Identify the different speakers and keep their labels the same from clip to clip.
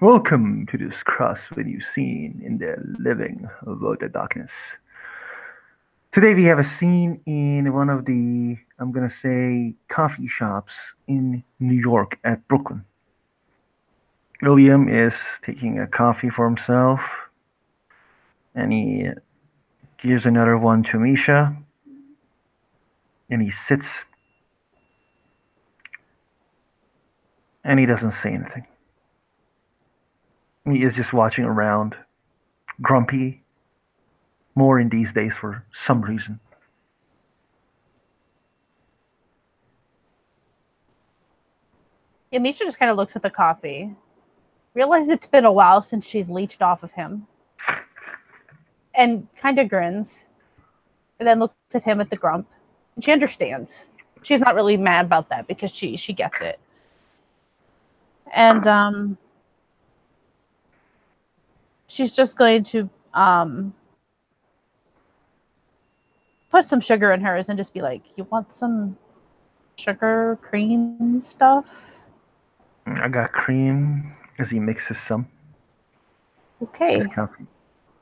Speaker 1: Welcome to this cross-venue scene in the living of the darkness. Today we have a scene in one of the, I'm gonna say, coffee shops in New York at Brooklyn. William is taking a coffee for himself, and he gives another one to Misha, and he sits, and he doesn't say anything. He is just watching around, grumpy, more in these days for some reason.
Speaker 2: Yeah, Misha just kind of looks at the coffee, realizes it's been a while since she's leached off of him, and kind of grins, and then looks at him at the grump. And she understands. She's not really mad about that because she gets it. And she's just going to put some sugar in hers and just be like, "You want some sugar cream stuff?"
Speaker 1: I got cream as he mixes some.
Speaker 2: Okay.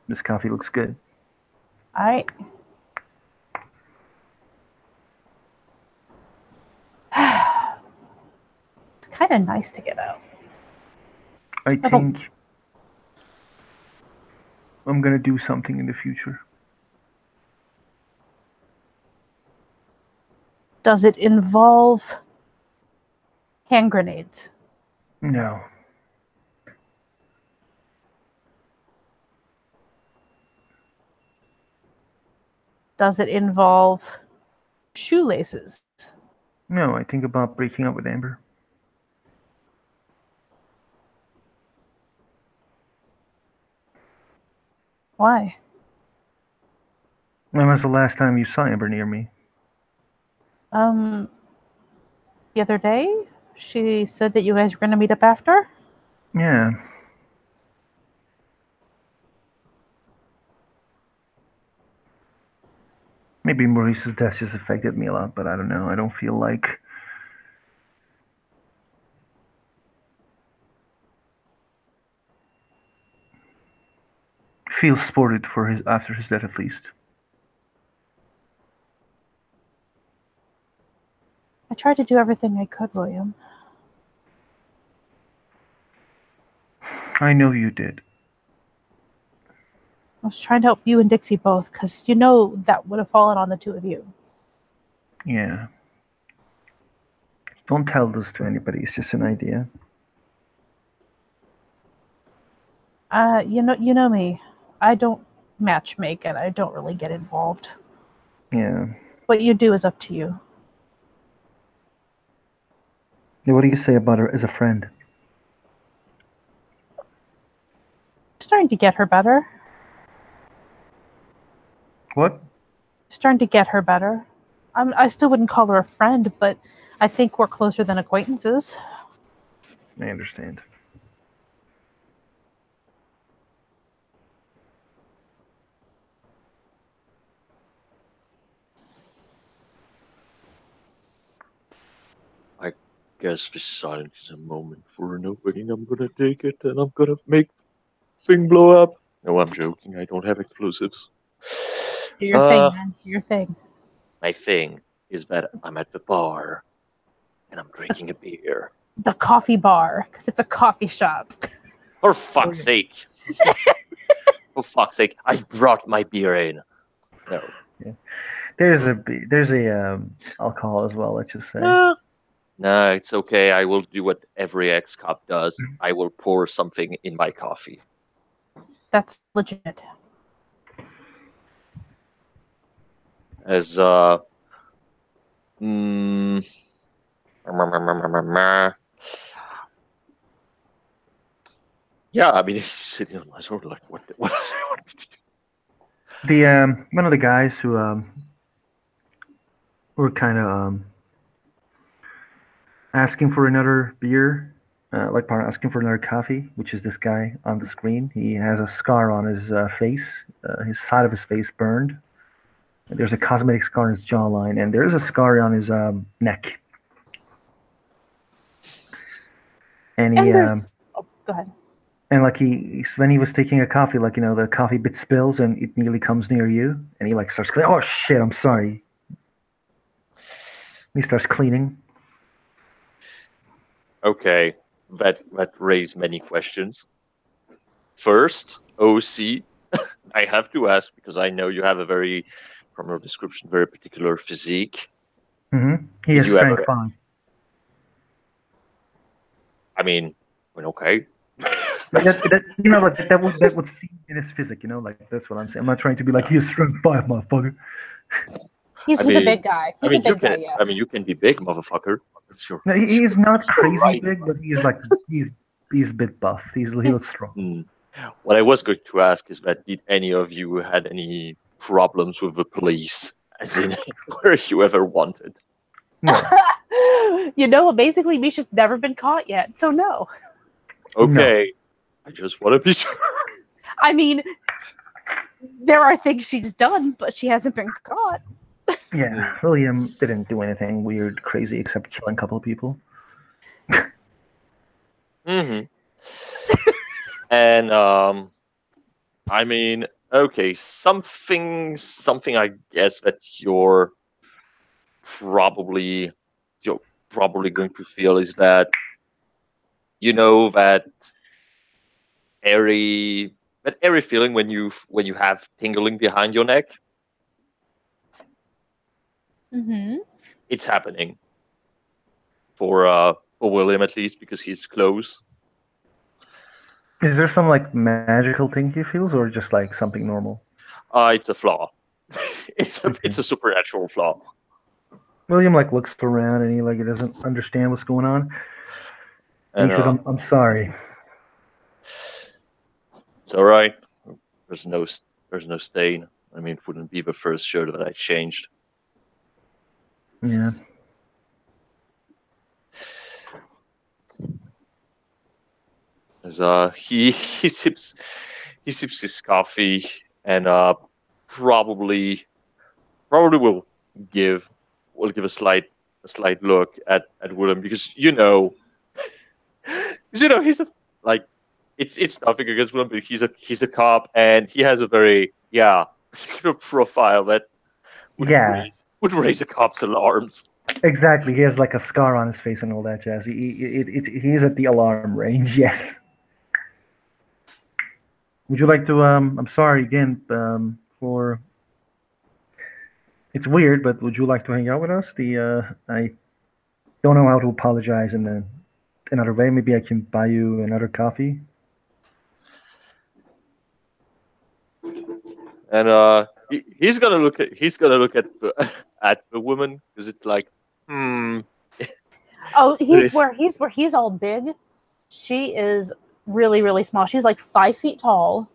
Speaker 1: This coffee looks good.
Speaker 2: All right. It's kind of nice to get out.
Speaker 1: I think I'm gonna do something in the future.
Speaker 2: Does it involve hand grenades?
Speaker 1: No.
Speaker 2: Does it involve shoelaces?
Speaker 1: No, I think about breaking up with Amber.
Speaker 2: Why?
Speaker 1: When was the last time you saw Amber near me?
Speaker 2: The other day, she said that you guys were going to meet up after?
Speaker 1: Yeah. Maybe Maurice's death just affected me a lot, but I don't know. I don't feel like sported for his after his death at least.
Speaker 2: I tried to do everything I could, William.
Speaker 1: I know you did.
Speaker 2: I was trying to help you and Dixie both, because you know that would have fallen on the two of you.
Speaker 1: Yeah. Don't tell this to anybody. It's just an idea.
Speaker 2: You know me. I don't matchmake, and I don't really get involved.
Speaker 1: Yeah.
Speaker 2: What you do is up to you.
Speaker 1: What do you say about her as a friend?
Speaker 2: Starting to get her better.
Speaker 1: What?
Speaker 2: Starting to get her better. I still wouldn't call her a friend, but I think we're closer than acquaintances.
Speaker 1: I understand.
Speaker 3: I guess this silence is a moment for an opening. I'm gonna take it and I'm gonna make thing blow up. No, I'm joking. I don't have explosives.
Speaker 2: Do your thing, man. Do your thing.
Speaker 3: My thing is that I'm at the bar and I'm drinking a beer.
Speaker 2: The coffee bar, because it's a coffee shop.
Speaker 3: For fuck's sake. For fuck's sake. I brought my beer in. No.
Speaker 1: Yeah. There's a alcohol as well, let's just say.
Speaker 3: No, it's okay. I will do what every ex-cop does. I will pour something in my coffee.
Speaker 2: That's legit.
Speaker 3: As yeah, I mean, he's sitting on my shoulder like, what does he want me to do?
Speaker 1: The one of the guys who were kind of asking for another beer, asking for another coffee, which is this guy on the screen. He has a scar on his face, his side of his face burned. There's a cosmetic scar on his jawline, and there's a scar on his neck. And he,
Speaker 2: Oh, go ahead.
Speaker 1: And like when he was taking a coffee, like the coffee bit spills and it nearly comes near you, and he like starts cleaning. Oh shit! I'm sorry. He starts cleaning.
Speaker 3: Okay, that raised many questions. First, OC, I have to ask because I know you have a very, from your description, very particular physique.
Speaker 1: He
Speaker 3: Did
Speaker 1: has
Speaker 3: you
Speaker 1: strength
Speaker 3: ever?
Speaker 1: 5.
Speaker 3: I mean, okay.
Speaker 1: That would seem in his physique. Like that's what I'm saying. I'm not trying to be like
Speaker 3: Yeah.
Speaker 1: he's strength 5, motherfucker.
Speaker 2: He's a big guy. He's a big guy, yes.
Speaker 3: I mean, you can be big, motherfucker. Sure.
Speaker 1: No, he's not crazy
Speaker 3: right.
Speaker 1: big, but he's a bit buff. He looks strong.
Speaker 3: What I was going to ask is that did any of you had any problems with the police? As in, were you ever wanted?
Speaker 1: No.
Speaker 2: Basically, Misha's never been caught yet, so no.
Speaker 3: Okay. No. I just want to be sure.
Speaker 2: I mean, there are things she's done, but she hasn't been caught.
Speaker 1: Yeah, William didn't do anything weird, crazy, except killing a couple of people.
Speaker 3: Mm-hmm. And I mean, okay, something I guess that you're probably going to feel is that that airy feeling when you have tingling behind your neck.
Speaker 2: Mm-hmm.
Speaker 3: It's happening for William, at least, because he's close.
Speaker 1: Is there some like magical thing he feels, or just like something normal?
Speaker 3: It's a flaw. It's a supernatural flaw.
Speaker 1: William like looks around and he doesn't understand what's going on. And he says, "I'm sorry."
Speaker 3: It's all right. There's no stain. I mean, it wouldn't be the first shirt that I changed.
Speaker 1: Yeah.
Speaker 3: As he sips his coffee and probably will give a slight look at Willem because he's it's nothing against Willem, but he's a cop and he has a very particular profile that would raise a cop's alarms.
Speaker 1: Exactly. He has like a scar on his face and all that jazz. He's at the alarm range. Yes. Would you like to? I'm sorry again. For it's weird, but would you like to hang out with us? I don't know how to apologize in another way. Maybe I can buy you another coffee.
Speaker 3: And he's gonna look at at the woman because it's like,
Speaker 2: Oh, where he's all big, she is really, really small. She's like 5 feet tall,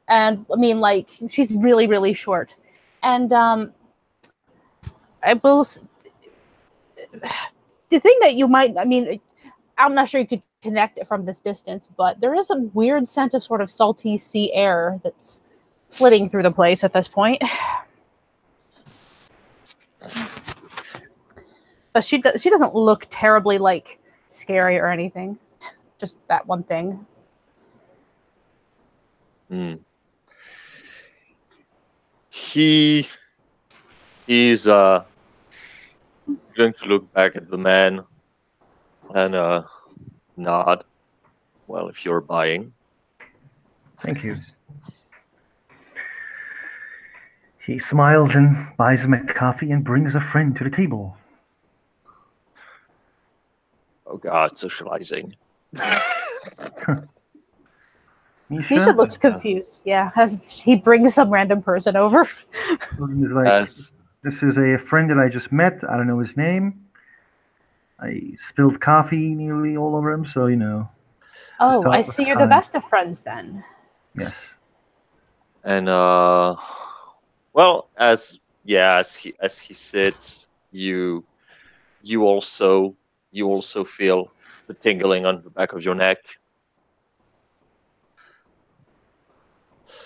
Speaker 2: and I mean, like she's really, really short. And I will. The thing that you might, I mean, I'm not sure you could connect it from this distance, but there is a weird scent of sort of salty sea air that's flitting through the place at this point. But she doesn't look terribly like scary or anything. Just that one thing.
Speaker 3: He is going to look back at the man and nod. Well, if you're buying.
Speaker 1: Thank you. He smiles and buys him a coffee and brings a friend to the table.
Speaker 3: Oh God, socializing.
Speaker 2: Misha looks confused. Yeah, as he brings some random person over.
Speaker 1: He's like, this is a friend that I just met. I don't know his name. I spilled coffee nearly all over him, so
Speaker 2: Oh, I see. You're the best of friends then.
Speaker 1: Yes.
Speaker 3: And well, as he sits, you also feel the tingling on the back of your neck.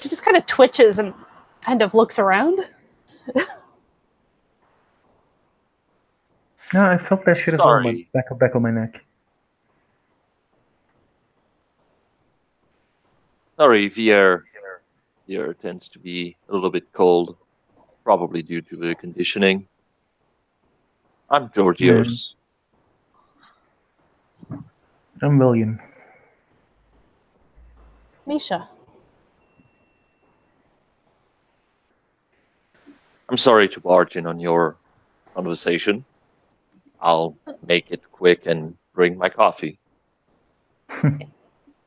Speaker 2: She just kind of twitches and kind of looks around.
Speaker 1: No, I felt that shit as well, back of my neck.
Speaker 3: Sorry, the air tends to be a little bit cold, probably due to the conditioning. I'm
Speaker 1: Mm,
Speaker 3: Georgios.
Speaker 1: I'm William.
Speaker 2: Misha.
Speaker 3: I'm sorry to barge in on your conversation. I'll make it quick and bring my coffee.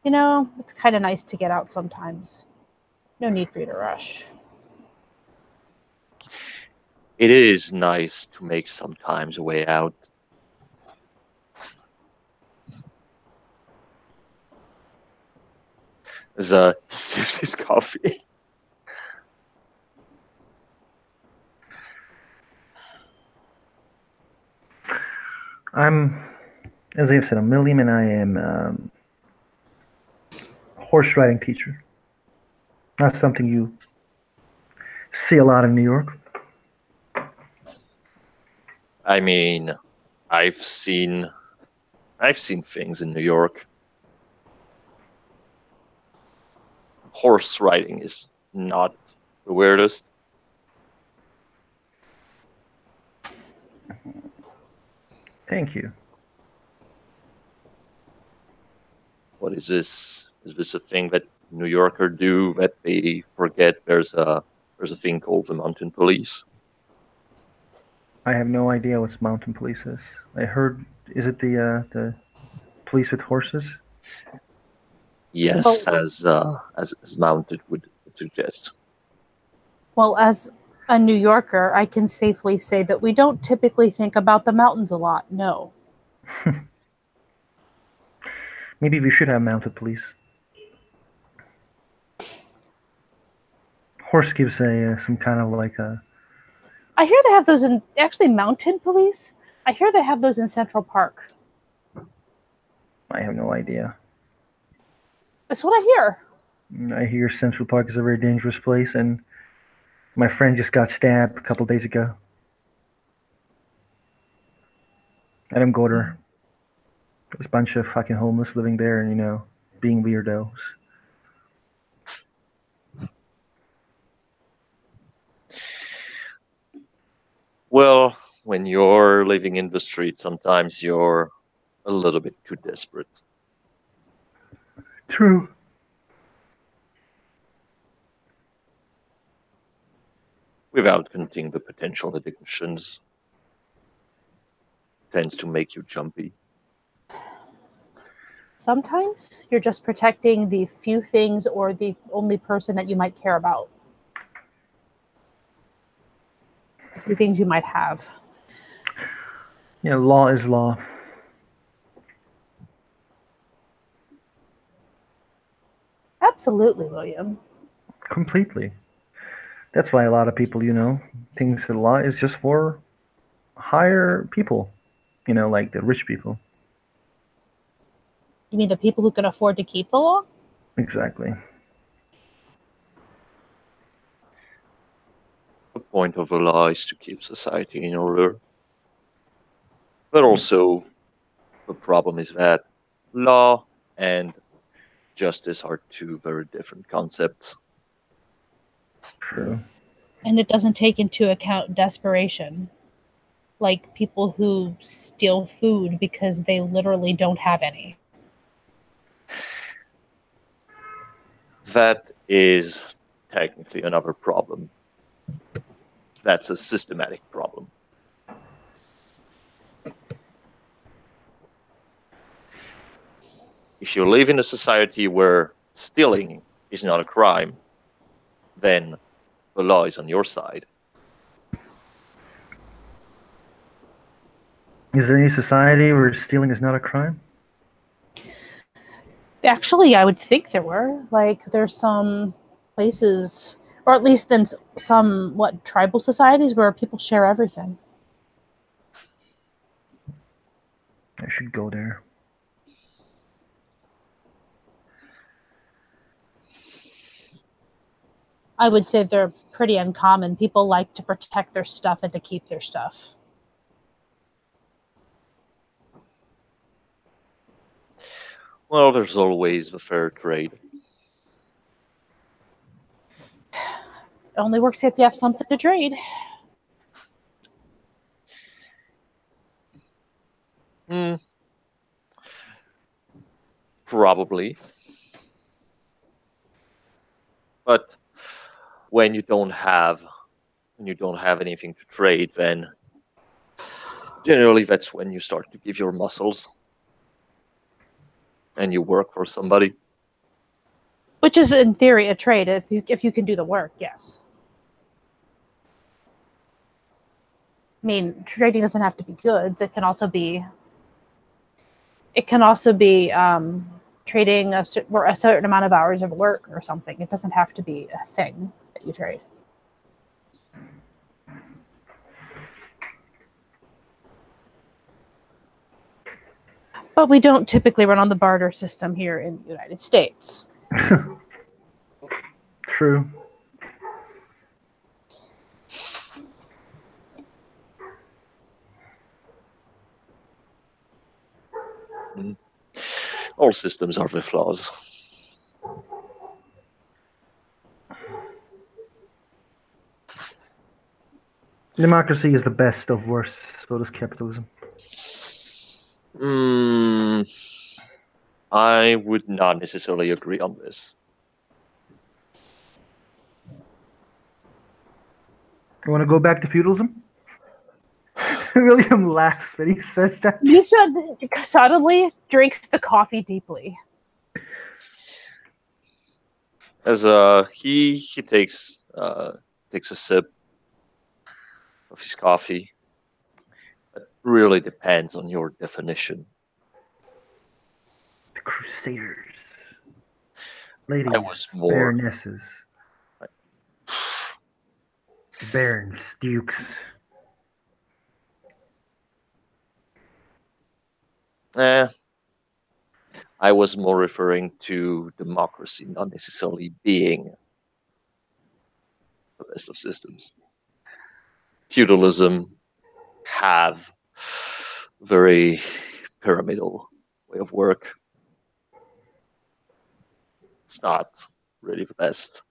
Speaker 2: You know, it's kind of nice to get out sometimes. No need for you to rush.
Speaker 3: It is nice to make sometimes a way out. As sips his coffee.
Speaker 1: I'm, as I've said, I'm William, and I am a horse riding teacher. Not something you see a lot in New York.
Speaker 3: I mean, I've seen I've seen things in New York. Horse riding is not the weirdest.
Speaker 1: Thank you.
Speaker 3: What is this? Is this a thing that New Yorker do that they forget there's a thing called the mountain police?
Speaker 1: I have no idea what mountain police is. I heard, is it the police with horses?
Speaker 3: Yes,
Speaker 2: Well,
Speaker 3: as mounted would suggest.
Speaker 2: well, as a New Yorker, I can safely say that we don't typically think about the mountains a lot. No.
Speaker 1: Maybe we should have mounted police. Horse gives a some kind of like a.
Speaker 2: I hear they have those in actually mountain police. I hear they have those in Central Park.
Speaker 1: I have no idea.
Speaker 2: That's what I hear.
Speaker 1: I hear Central Park is a very dangerous place, and my friend just got stabbed a couple days ago. I don't go there. There's a bunch of fucking homeless living there, and being weirdos.
Speaker 3: Well, when you're living in the street, sometimes you're a little bit too desperate.
Speaker 1: True.
Speaker 3: Without counting the potential addictions, tends to make you jumpy.
Speaker 2: Sometimes you're just protecting the few things or the only person that you might care about. A few things you might have.
Speaker 1: Law is law.
Speaker 2: Absolutely, William.
Speaker 1: Completely. That's why a lot of people, thinks that law is just for higher people. Like the rich people.
Speaker 2: You mean the people who can afford to keep the law?
Speaker 1: Exactly.
Speaker 3: The point of the law is to keep society in order. But also, the problem is that law and justice are two very different concepts.
Speaker 1: True.
Speaker 2: And it doesn't take into account desperation. Like people who steal food because they literally don't have any.
Speaker 3: That is technically another problem. That's a systematic problem. If you live in a society where stealing is not a crime, then the law is on your side.
Speaker 1: Is there any society where stealing is not a crime?
Speaker 2: Actually, I would think there were. Like, there's some places, or at least in some, tribal societies where people share everything.
Speaker 1: I should go there.
Speaker 2: I would say they're pretty uncommon. People like to protect their stuff and to keep their stuff.
Speaker 3: Well, there's always the fair trade.
Speaker 2: only works if you have something to trade.
Speaker 3: Probably. But when you don't have anything to trade, then generally that's when you start to give your muscles and you work for somebody.
Speaker 2: Which is in theory a trade if you can do the work, yes. I mean, trading doesn't have to be goods. It can also be trading a certain amount of hours of work or something. It doesn't have to be a thing that you trade. But we don't typically run on the barter system here in the United States.
Speaker 1: True.
Speaker 3: All systems are with flaws.
Speaker 1: Democracy is the best of worst, so does capitalism.
Speaker 3: I would not necessarily agree on this.
Speaker 1: You want to go back to feudalism? William laughs when he says that.
Speaker 2: Misha suddenly drinks the coffee deeply.
Speaker 3: As he takes a sip of his coffee. It really depends on your definition.
Speaker 1: The Crusaders. Ladies,
Speaker 3: I was more
Speaker 1: baronesses. Barons, dukes.
Speaker 3: I was more referring to democracy, not necessarily being the best of systems. Feudalism have very pyramidal way of work. It's not really the best.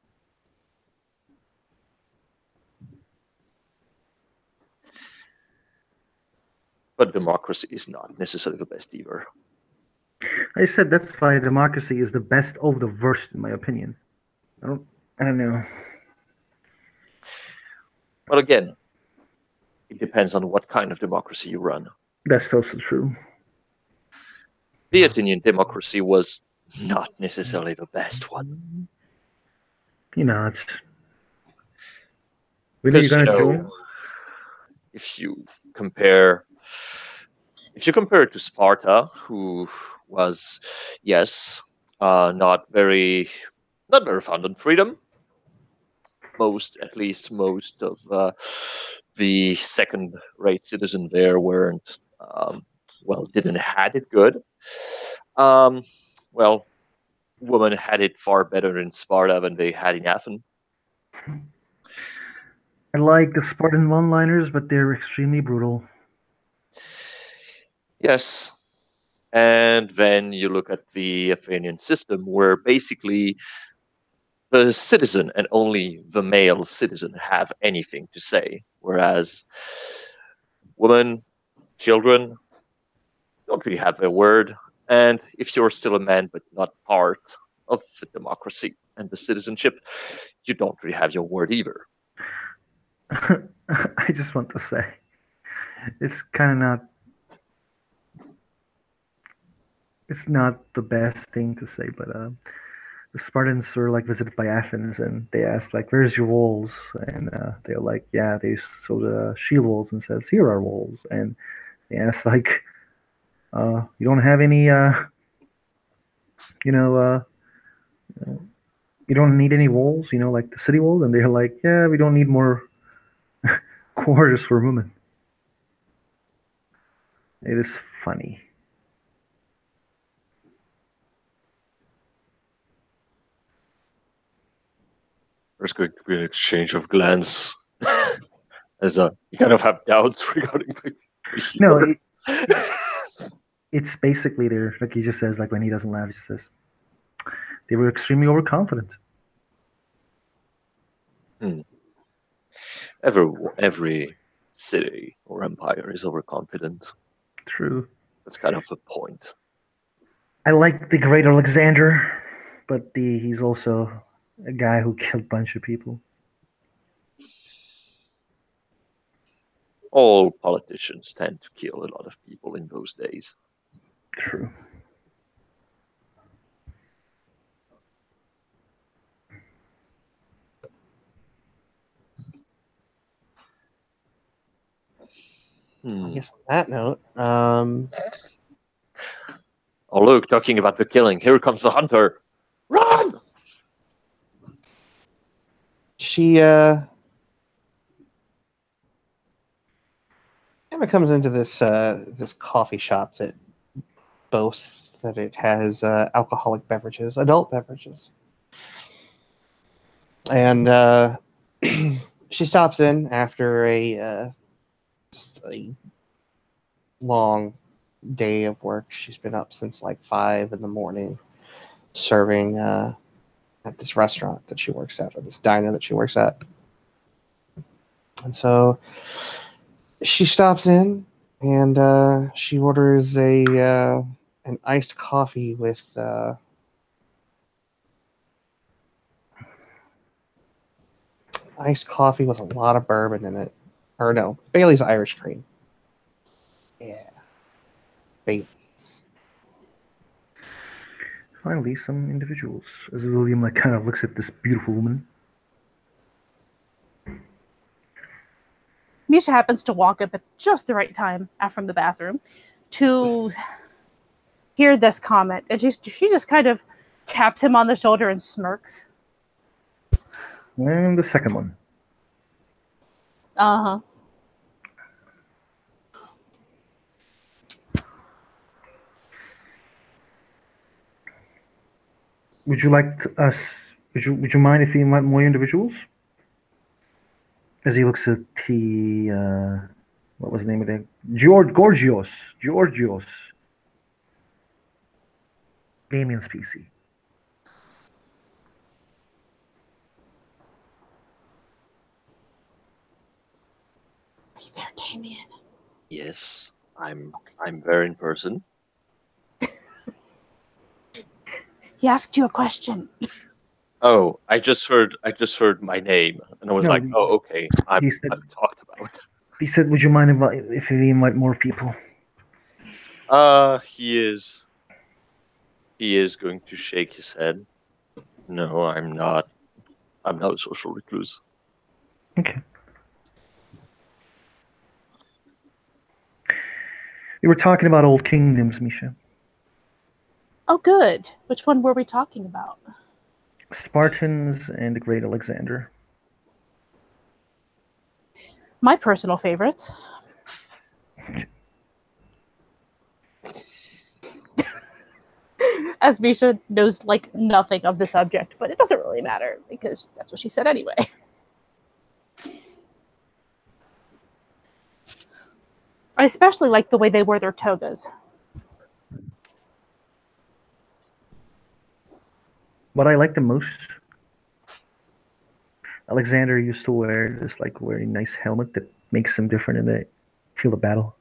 Speaker 3: But democracy is not necessarily the best either.
Speaker 1: I said that's why democracy is the best of the worst, in my opinion. I don't know.
Speaker 3: Well, again, it depends on what kind of democracy you run.
Speaker 1: That's also true.
Speaker 3: The Athenian democracy was not necessarily the best one.
Speaker 1: You know, it's really you're gonna join?
Speaker 3: If you compare it to Sparta, who was, yes, not very fond on freedom. At least most of the second-rate citizens there weren't, didn't had it good. Women had it far better in Sparta than they had in Athens.
Speaker 1: I like the Spartan one-liners, but they're extremely brutal.
Speaker 3: Yes. And then you look at the Athenian system, where basically the citizen and only the male citizen have anything to say, whereas women, children don't really have their word. And if you're still a man but not part of the democracy and the citizenship, you don't really have your word either.
Speaker 1: I just want to say, it's kind of not. It's not the best thing to say, but the Spartans were like visited by Athens, and they asked like, "Where's your walls?" And they're like, "Yeah." They showed the shield walls and says, "Here are walls." And they asked like, "You don't have any, you know, you don't need any walls, like the city walls?" And they're like, "Yeah, we don't need more quarters for women." It is funny.
Speaker 3: There's going to be an exchange of glance as you kind of have doubts regarding the
Speaker 1: No, it's basically there. Like he just says, like when he doesn't laugh, he just says they were extremely overconfident.
Speaker 3: Every city or empire is overconfident.
Speaker 1: True.
Speaker 3: That's kind of the point.
Speaker 1: I like the Great Alexander, but he's also a guy who killed a bunch of people.
Speaker 3: All politicians tend to kill a lot of people in those days.
Speaker 1: True.
Speaker 4: I guess on that note,
Speaker 3: Oh, look, talking about the killing. Here comes the hunter. Run!
Speaker 4: she Emma comes into this coffee shop that boasts that it has alcoholic beverages, adult beverages, and she stops in after just a long day of work. She's been up since like 5 in the morning, serving at this restaurant that she works at, or this diner that she works at. And so she stops in and she orders an iced coffee with a lot of bourbon in it. Or no, Bailey's Irish Cream. Yeah, Bailey's.
Speaker 1: Finally, some individuals. As William kind of looks at this beautiful woman.
Speaker 2: Misha happens to walk up at just the right time from the bathroom to hear this comment, and she just kind of taps him on the shoulder and smirks.
Speaker 1: And the second one.
Speaker 2: Uh-huh.
Speaker 1: Would you like us? Would you mind if we invite more individuals? As he looks at the what was the name of it? Georgios. Damien's PC.
Speaker 2: Are you there, Damien?
Speaker 3: Yes, I'm there in person.
Speaker 2: He asked you a question.
Speaker 3: Oh, I just heard my name, and I was
Speaker 1: No,
Speaker 3: like, "Oh, okay, I'm talked about."
Speaker 1: He said, "Would you mind if we invite more people?"
Speaker 3: He is. He is going to shake his head. No, I'm not. I'm not a social recluse.
Speaker 1: Okay. We were talking about old kingdoms, Misha.
Speaker 2: Oh, good. Which one were we talking about?
Speaker 1: Spartans and the Great Alexander.
Speaker 2: My personal favorites. As Misha knows like nothing of the subject, but it doesn't really matter because that's what she said anyway. I especially like the way they wear their togas.
Speaker 1: What I like the most, Alexander used to wear this like very nice helmet that makes him different in the field of battle.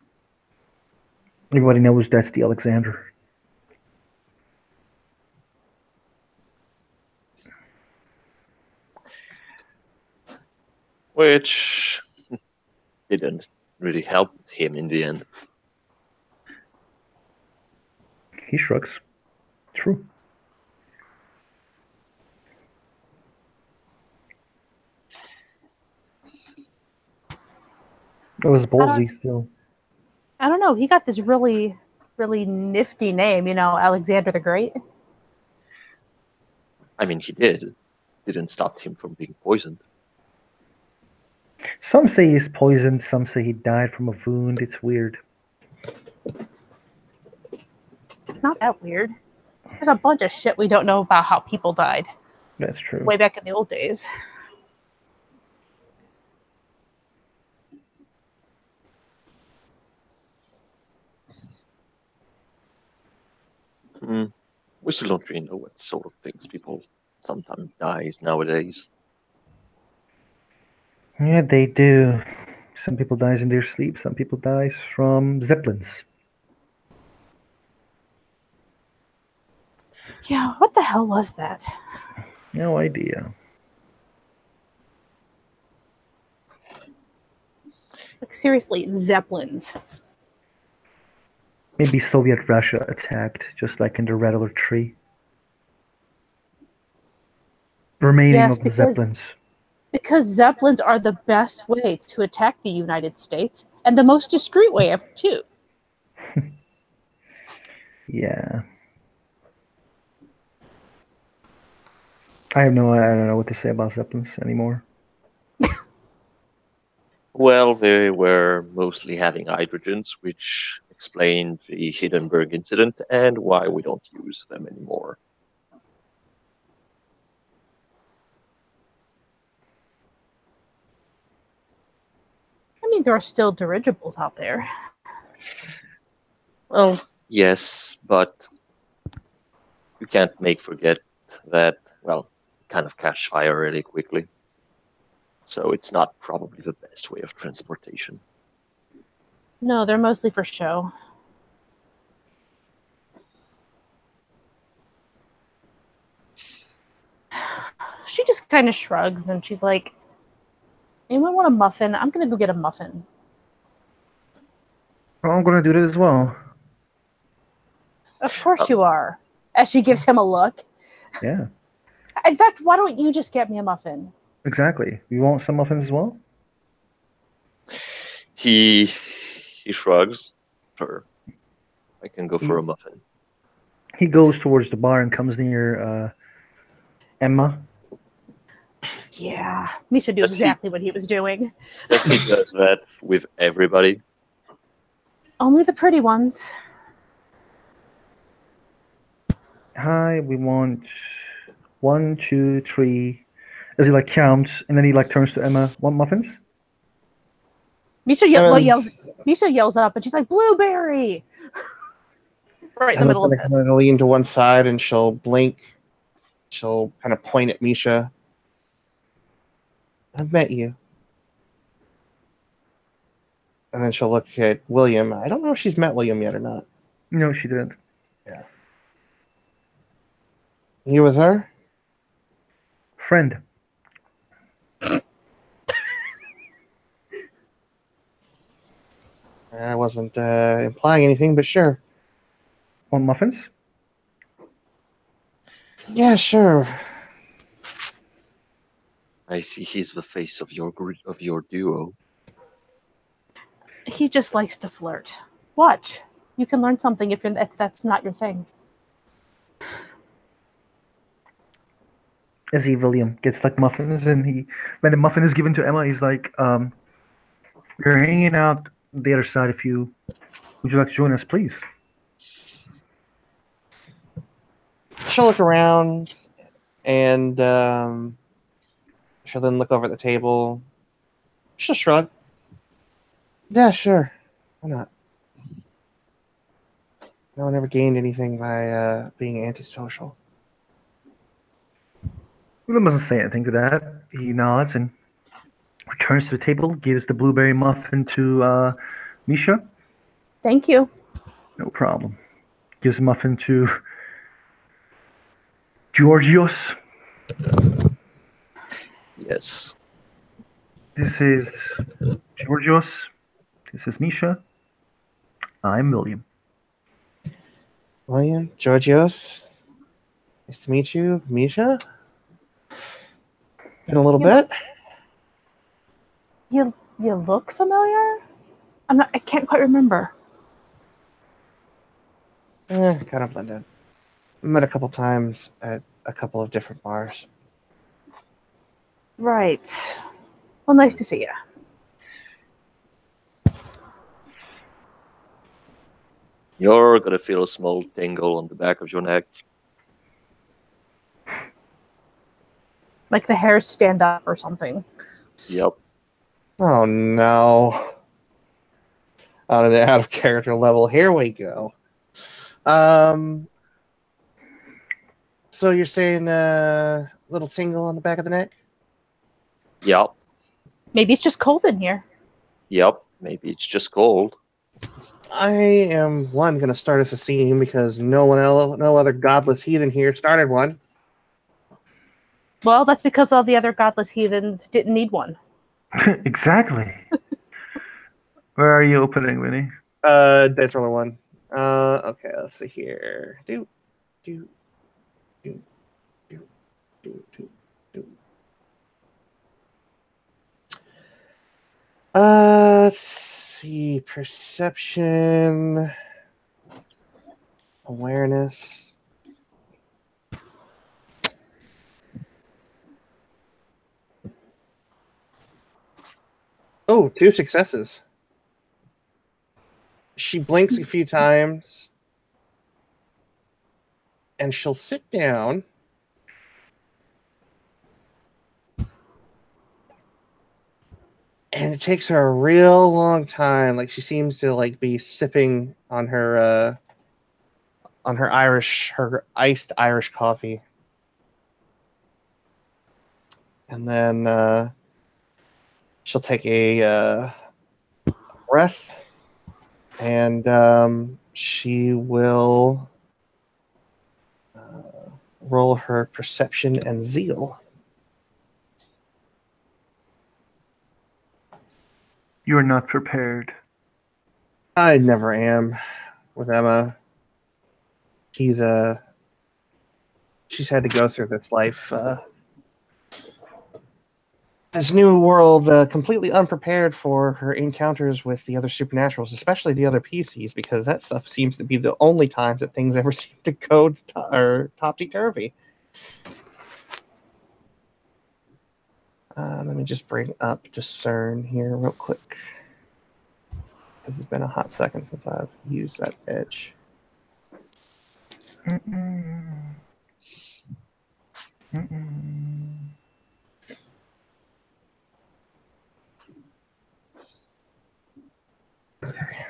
Speaker 1: Everybody knows that's the Alexander.
Speaker 3: Which didn't really help him in the end.
Speaker 1: He shrugs. True. It was ballsy still.
Speaker 2: I don't know. He got this really, really nifty name, Alexander the Great.
Speaker 3: I mean, he did. Didn't stop him from being poisoned.
Speaker 1: Some say he's poisoned, some say he died from a wound. It's weird.
Speaker 2: Not that weird. There's a bunch of shit we don't know about how people died.
Speaker 1: That's true.
Speaker 2: Way back in the old days.
Speaker 3: We still don't really know what sort of things people sometimes dies nowadays.
Speaker 1: Yeah, they do. Some people dies in their sleep. Some people dies from zeppelins.
Speaker 2: Yeah, what the hell was that?
Speaker 1: No idea.
Speaker 2: Like, seriously, Zeppelins.
Speaker 1: Maybe Soviet Russia attacked, just like in the Red Alert 3. Remaining
Speaker 2: Yes,
Speaker 1: of the Zeppelins.
Speaker 2: because Zeppelins are the best way to attack the United States and the most discreet way of too.
Speaker 1: Yeah. I don't know what to say about Zeppelins anymore.
Speaker 3: Well, they were mostly having hydrogens, which explained the Hindenburg incident and why we don't use them anymore.
Speaker 2: I mean, there are still dirigibles out there.
Speaker 3: Well, yes, but you can't forget that, well, kind of catch fire really quickly. So it's not probably the best way of transportation.
Speaker 2: No, they're mostly for show. She just kind of shrugs and she's like, anyone want a muffin? I'm going to go get a muffin.
Speaker 1: Well, I'm gonna do that as well.
Speaker 2: Of course you are. As she gives him a look.
Speaker 1: Yeah,
Speaker 2: In fact, why don't you just get me a muffin?
Speaker 1: exactly. You want some muffins as well?
Speaker 3: He shrugs. Sure, I can go for a muffin.
Speaker 1: He goes towards the bar and comes near Emma.
Speaker 2: Yeah, Misha knew exactly what he was doing.
Speaker 3: Does he does that with everybody?
Speaker 2: Only the pretty ones.
Speaker 1: Hi, we want 1, 2, 3. As he like counts, and then he like turns to Emma. Want muffins?
Speaker 2: Misha
Speaker 4: Emma's,
Speaker 2: yells up and she's like, blueberry! Right in the
Speaker 4: Emma's
Speaker 2: middle of
Speaker 4: gonna
Speaker 2: this.
Speaker 4: kind of lean to one side and she'll blink. She'll kind of point at Misha. I've met you. And then she'll look at William. I don't know if she's met William yet or not.
Speaker 1: No, she didn't.
Speaker 4: You with her?
Speaker 1: Friend.
Speaker 4: I wasn't implying anything, but sure.
Speaker 1: Want muffins?
Speaker 4: Yeah, sure.
Speaker 3: I see he's the face of your duo.
Speaker 2: He just likes to flirt. Watch. You can learn something if that's not your thing.
Speaker 1: As he William gets like muffins, and when the muffin is given to Emma, he's like, "We're hanging out the other side. Would you like to join us, please?"
Speaker 4: She'll look around and she'll then look over at the table. She'll shrug. Yeah, sure. Why not? No one ever gained anything by being antisocial.
Speaker 1: William doesn't say anything to that. He nods and returns to the table, gives the blueberry muffin to Misha.
Speaker 2: Thank you.
Speaker 1: No problem. Gives a muffin to Georgios.
Speaker 3: Yes.
Speaker 1: This is Georgios. This is Misha. I'm William.
Speaker 4: William, Georgios, nice to meet you. Misha? In a little bit.
Speaker 2: You look familiar? I can't quite remember.
Speaker 4: Kind of blended. Met a couple times at a couple of different bars.
Speaker 2: Right. Well, nice to see you.
Speaker 3: You're gonna feel a small tingle on the back of your neck.
Speaker 2: Like the hairs stand up or something.
Speaker 3: Yep.
Speaker 4: Oh no. On an out of character level. Here we go. So you're saying little tingle on the back of the neck?
Speaker 3: Yep.
Speaker 2: Maybe it's just cold in here.
Speaker 3: Yep, maybe it's just cold.
Speaker 4: I am going to start us a scene because no other godless heathen here started one.
Speaker 2: Well, that's because all the other godless heathens didn't need one.
Speaker 1: Exactly. Where are you opening, Winnie?
Speaker 4: Dice roller 1. Okay, let's see here. Do. Let's see. Perception. Awareness. Oh, 2 successes. She blinks a few times. And she'll sit down. And it takes her a real long time. Like she seems to be sipping on her iced Irish coffee. And then she'll take a breath, and she will roll her perception and zeal.
Speaker 1: You're not prepared.
Speaker 4: I never am with Emma. She's had to go through this life, this new world, completely unprepared for her encounters with the other supernaturals, especially the other PCs, because that stuff seems to be the only time that things ever seem to go topsy-turvy. Let me just bring up Discern here real quick, because it's been a hot second since I've used that edge.
Speaker 1: Mm-mm. Mm-mm.
Speaker 4: Okay.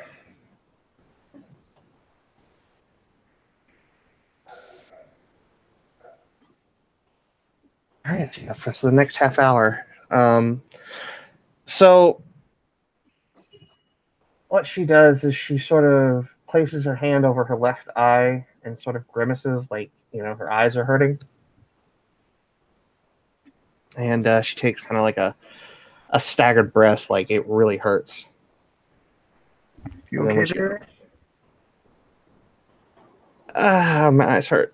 Speaker 4: All right, yeah, for the next half hour. So what she does is she sort of places her hand over her left eye and sort of grimaces like, her eyes are hurting. And she takes kind of like a staggered breath, like it really hurts.
Speaker 1: You
Speaker 4: And then
Speaker 1: okay
Speaker 4: when she,
Speaker 1: there?
Speaker 4: my eyes hurt.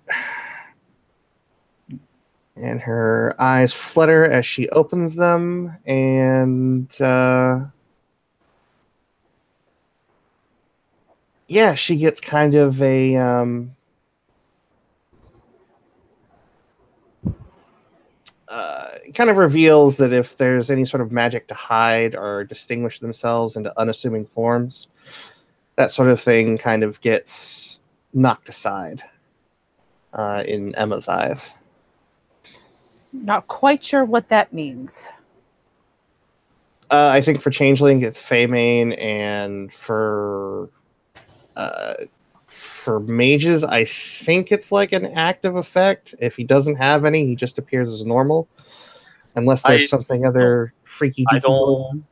Speaker 4: And her eyes flutter as she opens them, and yeah, she gets kind of a kind of reveals that if there's any sort of magic to hide or distinguish themselves into unassuming forms, that sort of thing kind of gets knocked aside in Emma's eyes.
Speaker 2: Not quite sure what that means.
Speaker 4: I think for Changeling, it's Feymane, and for mages, I think it's like an active effect. If he doesn't have any, he just appears as normal, unless there's something other freaky deaky going on.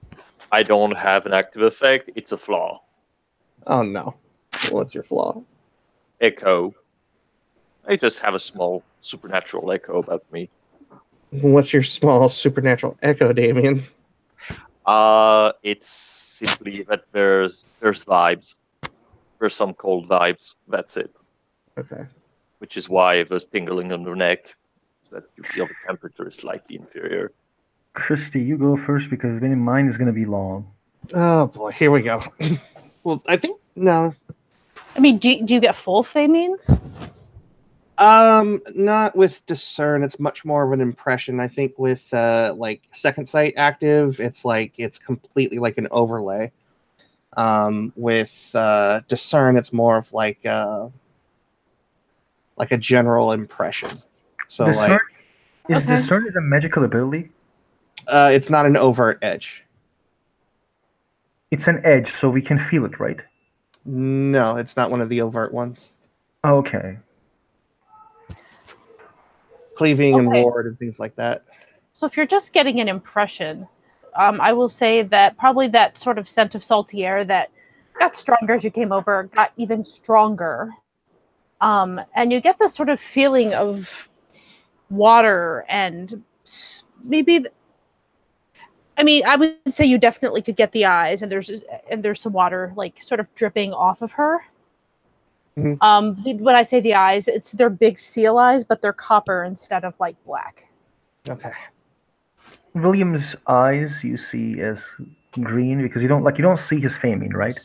Speaker 3: I don't have an active effect. It's a flaw.
Speaker 4: Oh no! What's your flaw?
Speaker 3: Echo. I just have a small supernatural echo about me.
Speaker 4: What's your small supernatural echo, Damien?
Speaker 3: It's simply that there's vibes. There's some cold vibes. That's it.
Speaker 4: Okay.
Speaker 3: Which is why there's tingling on your neck, so that you feel the temperature is slightly inferior.
Speaker 1: Christy, you go first because mine is going to be long.
Speaker 4: Oh boy, here we go. Well, I think no.
Speaker 2: I mean, do you get full Feymines?
Speaker 4: Not with Discern. It's much more of an impression. I think with like Second Sight active, it's completely like an overlay. With Discern, it's more of like a general impression. So
Speaker 1: Discern,
Speaker 2: Okay.
Speaker 1: Discern is a magical ability?
Speaker 4: It's not an overt edge.
Speaker 1: It's an edge, so we can feel it, right?
Speaker 4: No, it's not one of the overt ones.
Speaker 1: Okay.
Speaker 4: Cleaving and ward and things like that.
Speaker 2: So if you're just getting an impression, I will say that probably that sort of scent of salty air that got stronger as you came over got even stronger. And you get this sort of feeling of water and maybe. I mean, I would say you definitely could get the eyes, and there's some water like sort of dripping off of her. When I say the eyes, they're big seal eyes, but they're copper instead of like black.
Speaker 4: Okay.
Speaker 1: William's eyes you see as green because you don't see his famine, right?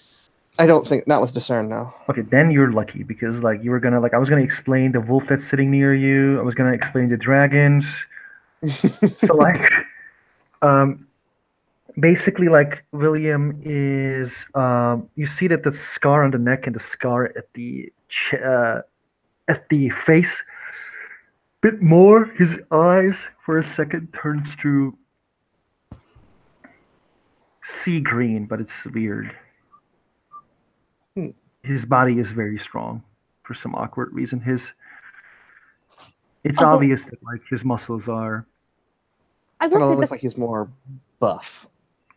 Speaker 4: I don't think not with discern now.
Speaker 1: Okay, then you're lucky because you were gonna I was gonna explain the wolf that's sitting near you. I was gonna explain the dragons. So basically William is you see that the scar on the neck and the scar at the face bit more. His eyes for a second turns to sea green, but it's weird. His body is very strong for some awkward reason. It's obvious that his muscles are.
Speaker 2: I will say
Speaker 4: looks
Speaker 2: this.
Speaker 4: like he's more buff.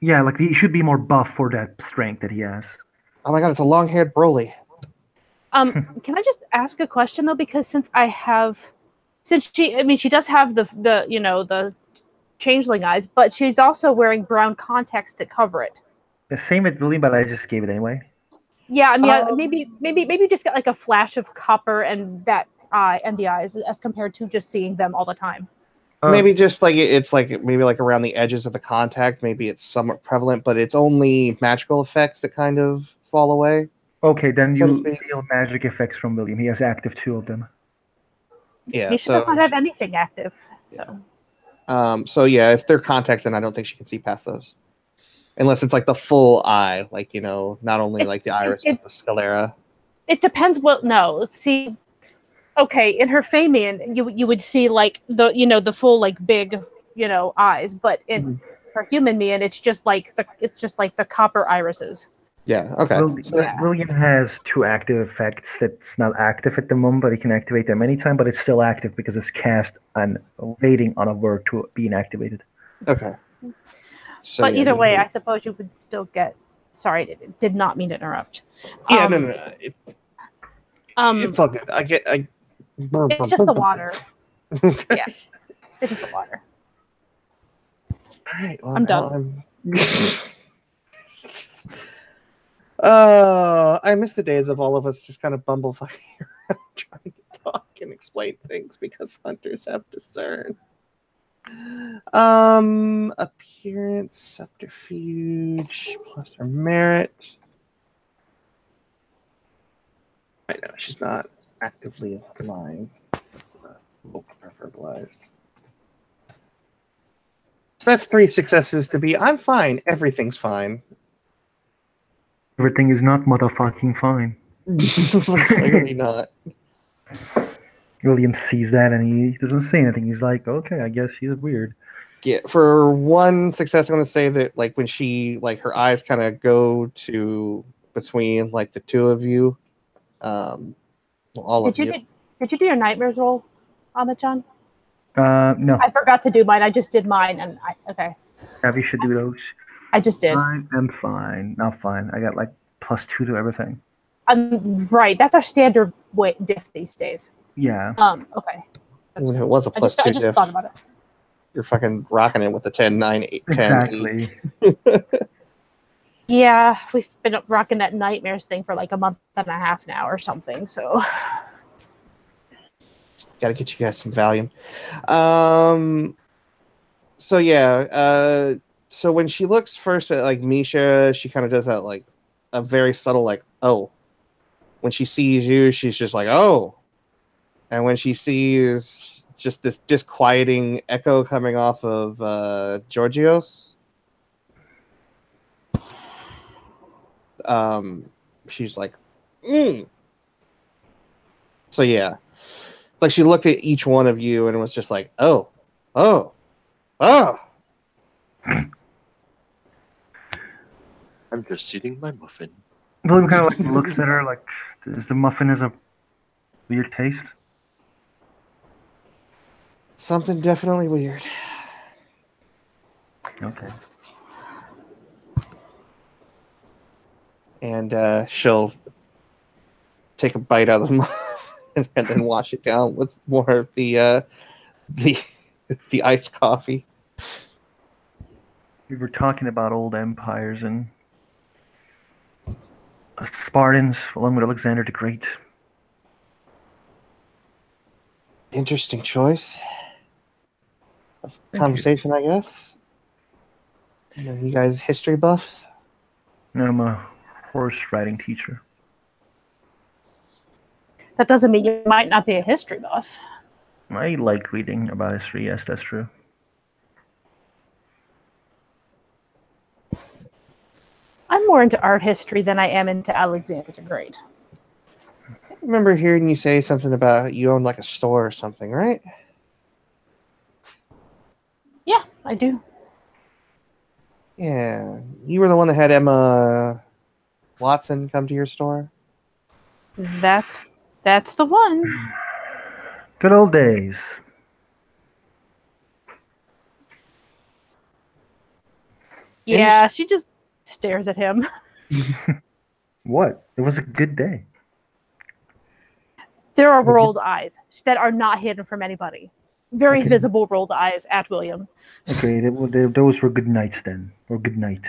Speaker 1: Yeah, he should be more buff for that strength that he has.
Speaker 4: Oh my god, it's a long-haired Broly.
Speaker 2: Can I just ask a question though? Because she does have the changeling eyes, but she's also wearing brown contacts to cover it.
Speaker 1: The same with William, but I just gave it anyway.
Speaker 2: Yeah, I mean, maybe just get like a flash of copper and that eye and the eyes as compared to just seeing them all the time.
Speaker 4: Maybe just it's maybe around the edges of the contact. Maybe it's somewhat prevalent, but it's only magical effects that kind of fall away.
Speaker 1: Okay, then you feel magic effects from William. He has active 2 of them.
Speaker 4: Yeah,
Speaker 2: Misha does not have anything active. So.
Speaker 4: Yeah. So yeah, if they're contacts, then I don't think she can see past those, unless it's the full eye, not only the iris, but the sclera.
Speaker 2: It depends. No, let's see. Okay, in her Famian, you would see the full big eyes, but in her human Mian, it's just like the copper irises.
Speaker 4: Yeah. Okay.
Speaker 1: William has 2 active effects that's not active at the moment, but he can activate them anytime. But it's still active because it's cast and waiting on a word to being activated.
Speaker 4: Okay. So,
Speaker 2: but either way, I suppose you would still get. Sorry, did not mean to interrupt.
Speaker 4: Yeah, no. It's all good.
Speaker 2: It's just the water. Yeah, it's just the water.
Speaker 4: All right, well,
Speaker 2: I'm done.
Speaker 4: I miss the days of all of us just kind of bumblefucking around trying to talk and explain things because hunters have discern. Appearance, subterfuge, plus her merit. I know she's not actively lying. Verbalized. So that's 3 successes to be. I'm fine. Everything's fine.
Speaker 1: Everything is not motherfucking fine.
Speaker 4: Clearly not.
Speaker 1: William sees that and he doesn't say anything. He's like, okay, I guess she's weird.
Speaker 4: Yeah, for 1 success, I'm going to say that when she her eyes kind of go to between the 2 of you, all of you.
Speaker 2: Did you do your nightmares roll, Ahmed-chan?
Speaker 1: No.
Speaker 2: I forgot to do mine. I just did mine, and okay.
Speaker 1: Abby should do those.
Speaker 2: I just did.
Speaker 1: I am fine. Not fine. I got +2 to everything.
Speaker 2: Right. That's our standard diff these days.
Speaker 1: Yeah.
Speaker 2: Okay.
Speaker 4: It was a +2 diff.
Speaker 2: I just thought about it.
Speaker 4: You're fucking rocking it with the 10, 9, 8, 10,
Speaker 1: exactly.
Speaker 4: 8.
Speaker 2: Yeah, we've been rocking that nightmares thing for a month and a half now or something, so.
Speaker 4: Gotta get you guys some Valium. So yeah, so when she looks first at Misha, she kind of does that a very subtle oh. When she sees you, she's just oh. And when she sees just this disquieting echo coming off of Georgios, she's like, So yeah, it's she looked at each one of you and was just oh.
Speaker 3: I'm just eating my muffin.
Speaker 1: William kind of looks at her does the muffin has a weird taste?
Speaker 4: Something definitely weird.
Speaker 1: Okay.
Speaker 4: and she'll take a bite out of the muff and then wash it down with more of the the iced coffee.
Speaker 1: We were talking about old empires and Spartans, along with Alexander the Great.
Speaker 4: Interesting choice of
Speaker 1: Thank
Speaker 4: conversation, I guess. You guys history buffs?
Speaker 1: I'm a horse riding teacher.
Speaker 2: That doesn't mean you might not be a history buff.
Speaker 1: I like reading about history. Yes, that's true.
Speaker 2: I'm more into art history than I am into Alexander the Great.
Speaker 4: I remember hearing you say something about you owned like a store or something, right?
Speaker 2: Yeah, I do.
Speaker 4: Yeah. You were the one that had Emma Watson come to your store?
Speaker 2: That's the one.
Speaker 1: Good old days.
Speaker 2: Yeah, she just stares at him.
Speaker 1: What? It was a good day.
Speaker 2: There are rolled eyes that are not hidden from anybody. Very
Speaker 1: Okay.
Speaker 2: visible rolled eyes at William.
Speaker 1: Okay, those were good nights then, or good night.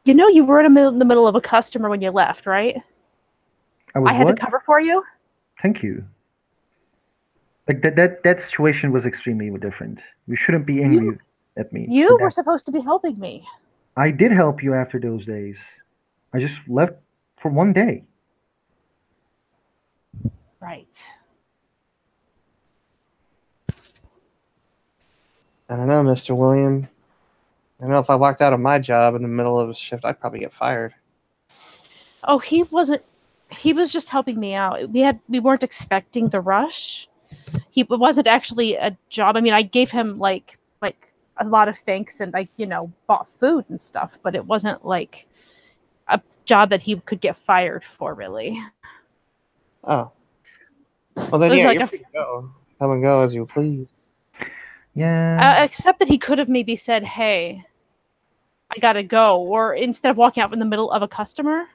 Speaker 2: You know, you were in the middle of a customer when you left, right?
Speaker 1: I
Speaker 2: had
Speaker 1: what?
Speaker 2: to cover for you.
Speaker 1: Thank you. Like that situation was extremely different. You shouldn't be angry at me.
Speaker 2: You
Speaker 1: for
Speaker 2: were
Speaker 1: that.
Speaker 2: supposed to be helping me.
Speaker 1: I did help you after those days. I just left for one day.
Speaker 2: Right.
Speaker 4: I don't know, Mr. William. I don't know if I walked out of my job in the middle of a shift, I'd probably get fired.
Speaker 2: Oh, he wasn't. He was just helping me out. We weren't expecting the rush. It wasn't actually a job. I mean, I gave him like a lot of thanks, and I bought food and stuff, but it wasn't like a job that he could get fired for, really.
Speaker 4: Oh. Well, then,
Speaker 2: It was
Speaker 4: yeah,
Speaker 2: like
Speaker 4: you're free to go. Come and go as you please.
Speaker 1: Yeah.
Speaker 2: except that he could have maybe said, "Hey, I gotta go," or instead of walking out in the middle of a customer.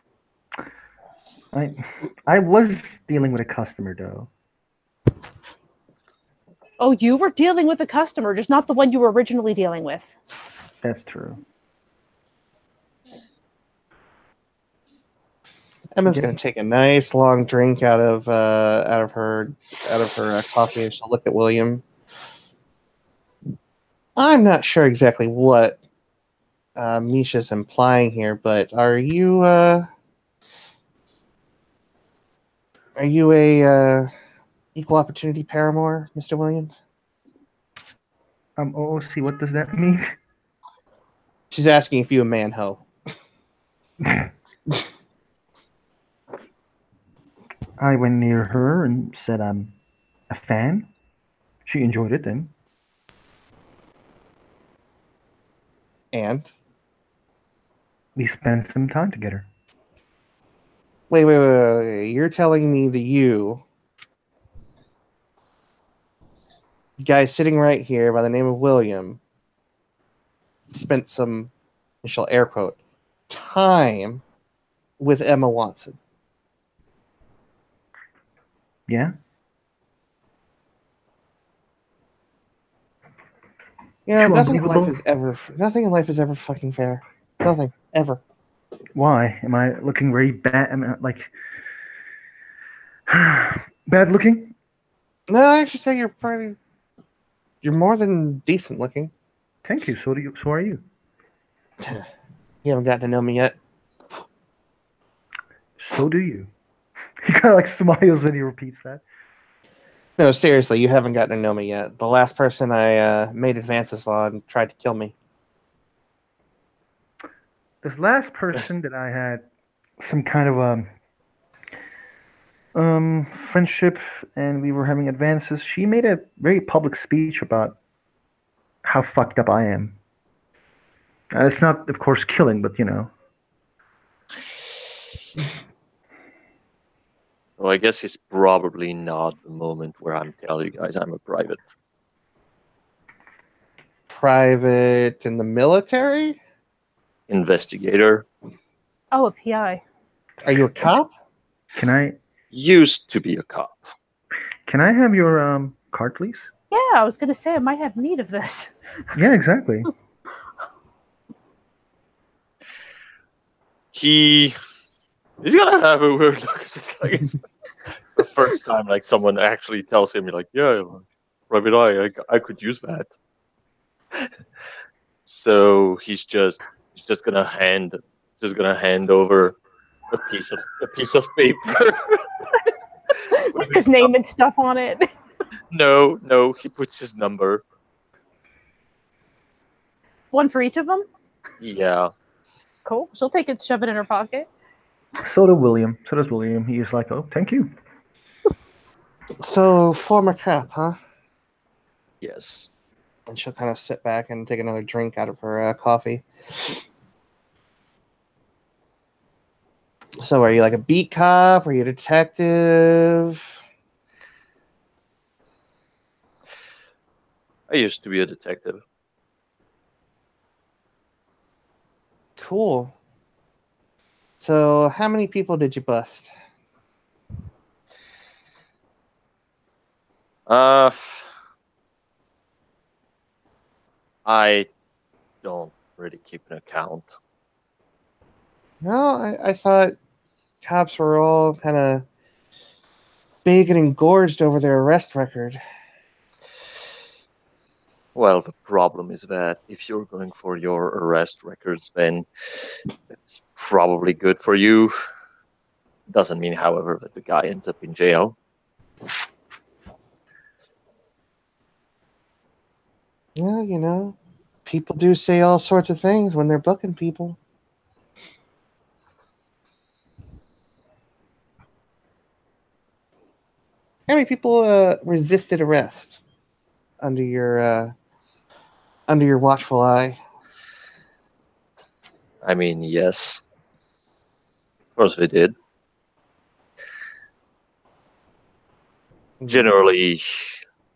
Speaker 1: I was dealing with a customer though.
Speaker 2: Oh, you were dealing with a customer, just not the one you were originally dealing with.
Speaker 1: That's true.
Speaker 4: Emma's gonna take a nice long drink out of her coffee, and she'll look at William. I'm not sure exactly what Misha's implying here, but are you a equal opportunity paramour, Mr. Williams?
Speaker 1: OOC, what does that mean?
Speaker 4: She's asking if you a man hoe.
Speaker 1: I went near her and said I'm a fan. She enjoyed it then.
Speaker 4: And
Speaker 1: We spent some time together.
Speaker 4: wait. You're telling me the guy sitting right here by the name of William spent some, initial air quote, time with Emma Watson.
Speaker 1: Yeah?
Speaker 4: Yeah,
Speaker 1: True,
Speaker 4: nothing in
Speaker 1: unbelievable.
Speaker 4: nothing in life is ever fucking fair. Nothing ever.
Speaker 1: Why? Am I looking very bad? Am I like bad looking?
Speaker 4: No, I actually say you're more than decent looking.
Speaker 1: Thank you. So do you. So are you.
Speaker 4: You haven't gotten to know me yet.
Speaker 1: So do you. He kind of like smiles when he repeats that.
Speaker 4: No, seriously, you haven't gotten to know me yet. The last person I made advances on tried to kill me.
Speaker 1: This last person that I had some kind of friendship and we were having advances, she made a very public speech about how fucked up I am. It's not, of course, killing, but you know.
Speaker 3: Well, I guess it's probably not the moment where I'm telling you guys I'm a private.
Speaker 4: Private in the military?
Speaker 3: investigator.
Speaker 2: Oh, a PI.
Speaker 4: Are you a cop?
Speaker 1: Can I
Speaker 3: Used to be a cop.
Speaker 1: have your card, please?
Speaker 2: Yeah, I was gonna say I might have need of this.
Speaker 1: Yeah, exactly.
Speaker 3: He's gonna have a weird look. It's like the first time like someone actually tells him, like, yeah, private eye, I could use that. So he's just gonna hand over a piece of paper.
Speaker 2: With his name and stuff on it.
Speaker 3: No, he puts his number.
Speaker 2: One for each of them?
Speaker 3: Yeah.
Speaker 2: Cool. She'll take it, shove it in her pocket.
Speaker 1: So does William. He is like, oh, thank you.
Speaker 4: So, former cop, huh?
Speaker 3: Yes.
Speaker 4: And she'll kind of sit back and take another drink out of her coffee. So, are you like a beat cop? Are you a detective?
Speaker 3: I used to be a detective.
Speaker 4: Cool. So, how many people did you bust?
Speaker 3: I don't really keep an account.
Speaker 4: No, I thought cops were all kind of big and engorged over their arrest record.
Speaker 3: Well, the problem is that if you're going for your arrest records, then it's probably good for you. Doesn't mean, however, that the guy ends up in jail.
Speaker 4: Yeah, you know, people do say all sorts of things when they're booking people. How many people resisted arrest under your watchful eye?
Speaker 3: I mean, yes. Of course we did. Generally,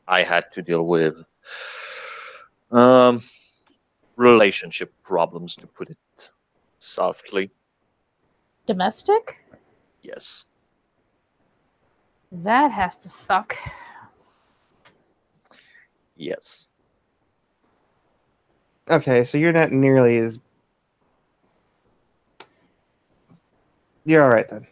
Speaker 3: I had to deal with relationship problems, to put it softly.
Speaker 2: Domestic?
Speaker 3: Yes.
Speaker 2: That has to suck.
Speaker 3: Yes.
Speaker 4: Okay, so you're not nearly as. You're all right then.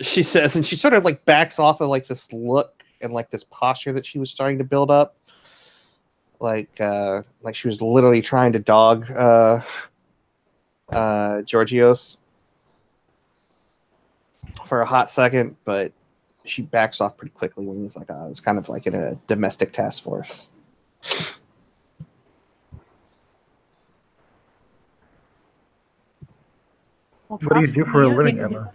Speaker 4: She says, and she sort of like backs off of like this look and like this posture that she was starting to build up, like she was literally trying to dog Georgios for a hot second, but she backs off pretty quickly when he's like, it's kind of like in a domestic task force.
Speaker 2: Well,
Speaker 1: What do you
Speaker 2: props
Speaker 1: do
Speaker 2: to
Speaker 1: for a
Speaker 2: you.
Speaker 1: living,
Speaker 2: You-
Speaker 1: Emma?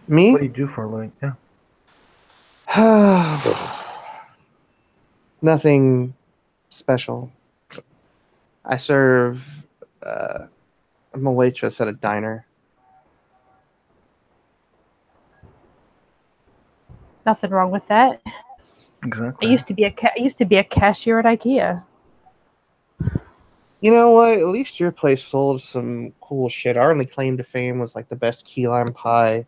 Speaker 4: Me?
Speaker 1: What do you do for a living? Yeah.
Speaker 4: Nothing special. I serve. I'm a waitress at a diner.
Speaker 2: Nothing wrong with that. I
Speaker 1: Exactly.
Speaker 2: used to be a cashier at IKEA.
Speaker 4: You know what? At least your place sold some cool shit. Our only claim to fame was like the best key lime pie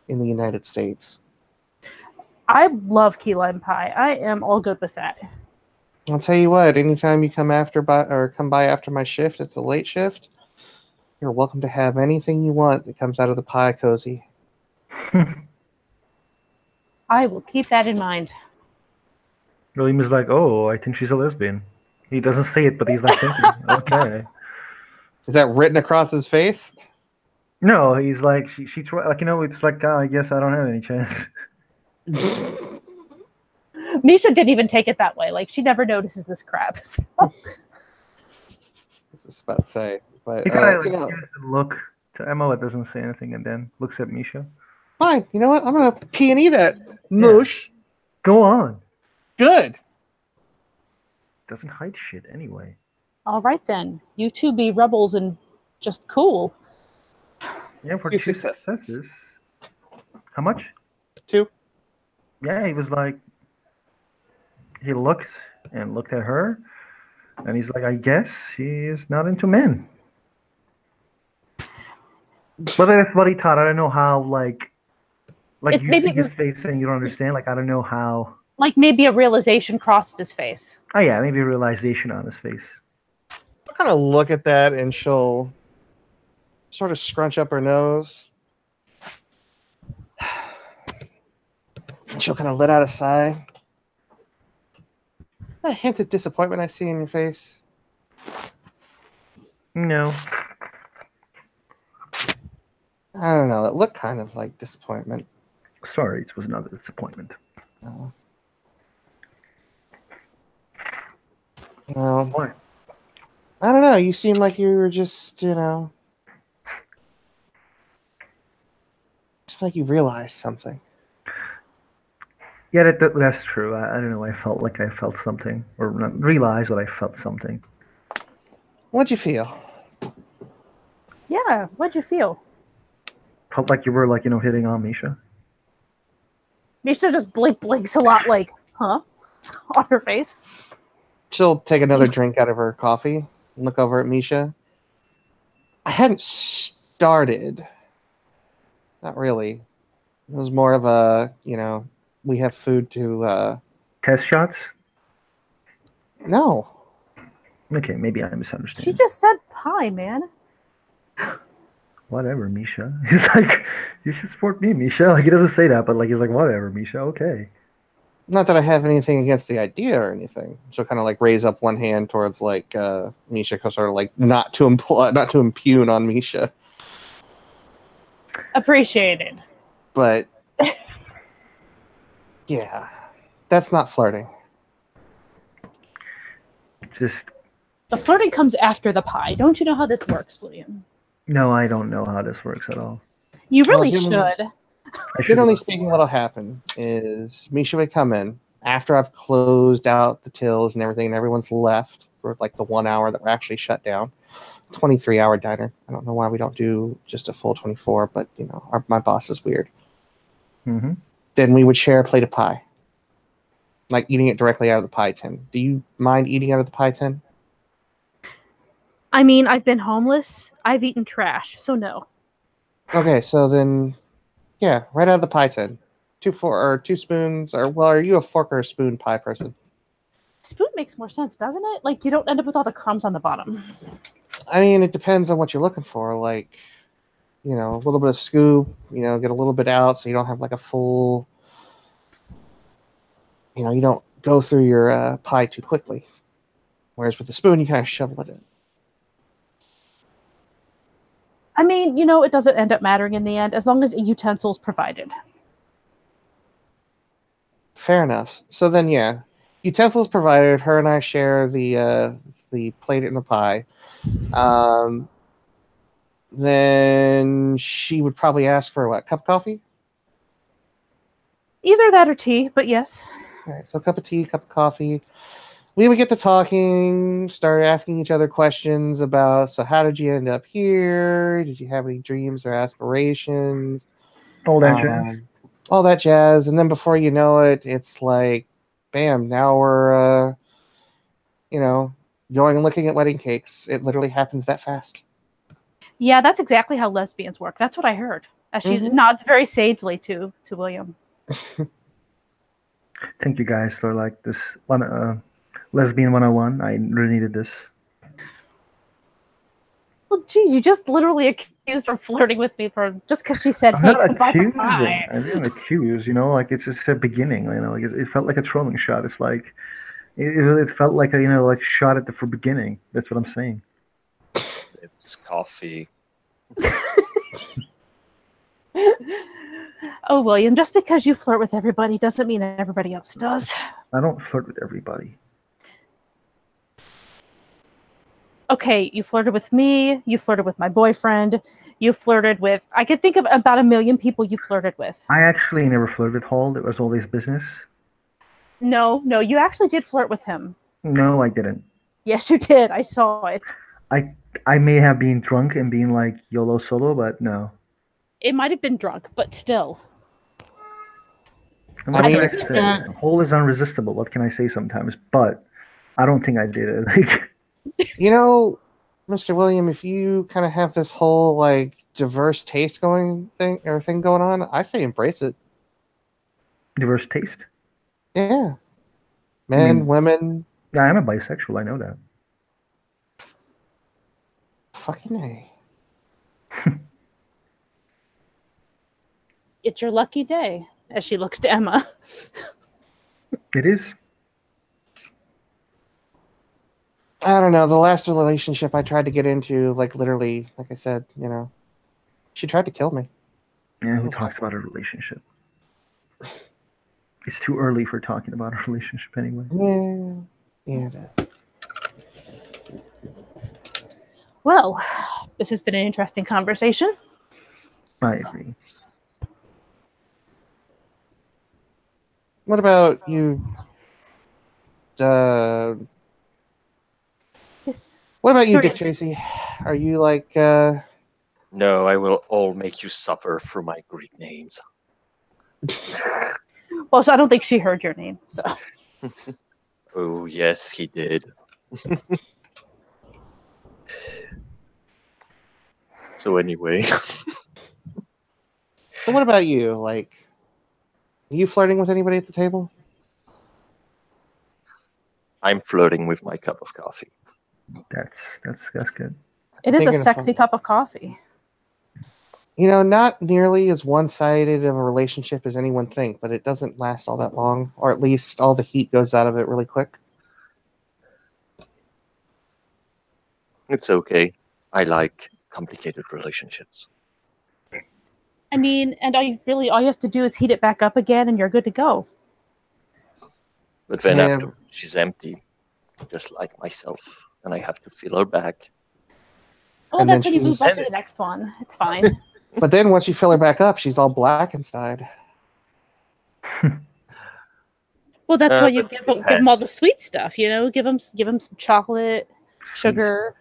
Speaker 4: in the United States.
Speaker 2: I love key lime pie. I am all good with that.
Speaker 4: I'll tell you what. Anytime you come by after my shift, it's a late shift. You're welcome to have anything you want that comes out of the pie cozy.
Speaker 2: I will keep that in mind.
Speaker 1: William is like, oh, I think she's a lesbian. He doesn't say it, but he's like thinking, okay.
Speaker 4: Is that written across his face?
Speaker 1: No, he's like, she tried, like, it's like, I guess I don't have any chance.
Speaker 2: Misha didn't even take it that way. Like, she never notices this crap. So.
Speaker 4: I was just about to say, but
Speaker 1: He kind of
Speaker 4: you
Speaker 1: like
Speaker 4: know,
Speaker 1: gives a look to Emma, but doesn't say anything, and then looks at Misha.
Speaker 4: fine. You know what? I'm gonna P&E that moosh.
Speaker 1: Go on.
Speaker 4: Good.
Speaker 1: Doesn't hide shit anyway.
Speaker 2: All right, then. You two be rebels and just cool.
Speaker 1: Yeah, for
Speaker 4: 2
Speaker 1: two
Speaker 4: successes.
Speaker 1: successes. How much?
Speaker 4: 2.
Speaker 1: Yeah, he was like, he looked and looked at her, And he's like, I guess he is not into men. But that's what he thought. I don't know how, like
Speaker 2: It
Speaker 1: you see
Speaker 2: maybe
Speaker 1: his face and you don't understand. Like, I don't know how.
Speaker 2: like maybe a realization crosses his face.
Speaker 1: Oh, yeah, maybe a realization on his face.
Speaker 4: I'll kind of look at that and she'll sort of scrunch up her nose. She'll kind of let out a sigh. A hint of disappointment I see in your face.
Speaker 1: No.
Speaker 4: I don't know. It looked kind of like disappointment.
Speaker 1: Sorry, it was not a disappointment.
Speaker 4: Well,
Speaker 1: What?
Speaker 4: I don't know. You seem like you were just, just like you realized something.
Speaker 1: Yeah, that's true. I don't know. I felt like I felt something, or not realized, but I felt something.
Speaker 4: What'd you feel?
Speaker 2: Yeah, what'd you feel?
Speaker 1: Felt like you were like hitting on Misha.
Speaker 2: Misha just blinks a lot, like, huh, on her face.
Speaker 4: She'll take another drink out of her coffee and look over at Misha. I hadn't started. Not really. It was more of a, we have food to.
Speaker 1: Test shots.
Speaker 4: No.
Speaker 1: Okay, maybe I
Speaker 2: She
Speaker 1: misunderstand.
Speaker 2: just said pie, man.
Speaker 1: Whatever, Misha. He's like, you should support me, Misha. Like, he doesn't say that, but like, he's like, whatever, Misha. Okay.
Speaker 4: Not that I have anything against the idea or anything. She'll kind of like raise up one hand towards like Misha, sort of like not to impugn on Misha,
Speaker 2: Appreciated.
Speaker 4: but yeah, that's not flirting.
Speaker 1: Just
Speaker 2: The flirting comes after the pie. Don't you know how this works, William?
Speaker 1: no, I don't know how this works at all.
Speaker 2: You
Speaker 4: Well,
Speaker 2: really
Speaker 4: generally-
Speaker 2: should.
Speaker 1: I should.
Speaker 4: Generally speaking, what'll happen is Misha would come in after I've closed out the tills and everything, and everyone's left for like the 1 hour that we're actually shut down. 23-hour diner. I don't know why we don't do just a full 24, but my boss is weird.
Speaker 1: Mm-hmm.
Speaker 4: Then we would share a plate of pie, like eating it directly out of the pie tin. Do you mind eating out of the pie tin?
Speaker 2: I mean, I've been homeless. I've eaten trash, so no.
Speaker 4: Okay, so then, yeah, right out of the pie tin. 2 spoons, or well, are you a fork or a spoon pie person?
Speaker 2: Spoon makes more sense, doesn't it? Like, you don't end up with all the crumbs on the bottom.
Speaker 4: I mean, it depends on what you're looking for. Like, a little bit of scoop, get a little bit out so you don't have like a full, you don't go through your pie too quickly. Whereas with the spoon, you kind of shovel it in.
Speaker 2: I mean, it doesn't end up mattering in the end as long as a utensil's provided.
Speaker 4: Fair enough. So then, yeah, utensils provided. Her and I share the plate and the pie. Then she would probably ask for what? Cup of coffee?
Speaker 2: Either that or tea, but yes.
Speaker 4: All right, so a cup of tea, cup of coffee. We would get to talking, start asking each other questions about, so how did you end up here? Did you have any dreams or aspirations?
Speaker 1: All that jazz.
Speaker 4: All that jazz. And then before you know it, it's like, bam, now we're, going and looking at wedding cakes. It literally happens that fast.
Speaker 2: Yeah, that's exactly how lesbians work. That's what I heard. As she nods very sagely to William.
Speaker 1: Thank you guys for like this one, lesbian 101. I really needed this.
Speaker 2: Well, geez, you just literally accused her of flirting with me just because she said,
Speaker 1: I'm
Speaker 2: "Hey,
Speaker 1: not
Speaker 2: come by for
Speaker 1: accusing.
Speaker 2: pie."
Speaker 1: I didn't accuse. Like it's just a beginning. Like it felt like a trolling shot. It's like it felt like a like shot at the beginning. That's what I'm saying.
Speaker 3: It's coffee.
Speaker 2: Oh, William, just because you flirt with everybody doesn't mean everybody else does.
Speaker 1: I don't flirt with everybody.
Speaker 2: Okay, you flirted with me, you flirted with my boyfriend, you flirted with... I could think of about 1 million people you flirted with.
Speaker 1: I actually never flirted with Hall. It was always business.
Speaker 2: No, you actually did flirt with him.
Speaker 1: No, I didn't.
Speaker 2: Yes, you did. I saw it.
Speaker 1: I may have been drunk and being like YOLO solo, but no.
Speaker 2: It might have been drunk, but still.
Speaker 1: And what
Speaker 4: I
Speaker 1: can
Speaker 4: mean,
Speaker 1: I say? Hole is unresistible. What can I say sometimes? But I don't think I did it. Like,
Speaker 4: You know, Mr. William, if you kind of have this whole like diverse taste thing going on, I say embrace it.
Speaker 1: diverse taste.
Speaker 4: Yeah,
Speaker 1: I
Speaker 4: men,
Speaker 1: mean,
Speaker 4: women,
Speaker 1: yeah, I'm a bisexual. I know that.
Speaker 4: fucking A.
Speaker 2: It's your lucky day. As she looks to Emma.
Speaker 1: It is.
Speaker 4: I don't know. The last relationship I tried to get into, like literally, like I said, she tried to kill me.
Speaker 1: Yeah, who talks about a relationship? It's too early for talking about a relationship anyway.
Speaker 4: Yeah, it is.
Speaker 2: Well, this has been an interesting conversation.
Speaker 1: I agree.
Speaker 4: What about you? What about you, Dick Tracy? Are you like?
Speaker 3: No, I will all make you suffer for my Greek names.
Speaker 2: Well, so I don't think she heard your name. So
Speaker 3: Oh, yes, he did. So anyway,
Speaker 4: So what about you? Like, are you flirting with anybody at the table?
Speaker 3: I'm flirting with my cup of coffee.
Speaker 1: That's good.
Speaker 2: it is a
Speaker 4: Thinking of
Speaker 2: sexy
Speaker 4: something.
Speaker 2: cup of coffee.
Speaker 4: Not nearly as one-sided of a relationship as anyone think, but it doesn't last all that long, or at least all the heat goes out of it really quick.
Speaker 3: It's okay. I like complicated relationships.
Speaker 2: I mean, and all you have to do is heat it back up again, and you're good to go.
Speaker 3: But then
Speaker 4: Yeah.
Speaker 3: after she's empty, just like myself, and I have to fill her back.
Speaker 2: Well,
Speaker 4: And
Speaker 2: that's
Speaker 4: then
Speaker 2: when you move on
Speaker 3: she's-
Speaker 2: to the next one. It's fine.
Speaker 4: But then once you fill her back up, she's all black inside.
Speaker 2: Well, that's why
Speaker 3: but
Speaker 2: you
Speaker 3: it
Speaker 2: give them all
Speaker 3: depends.
Speaker 2: the sweet stuff. Give them some chocolate, sugar.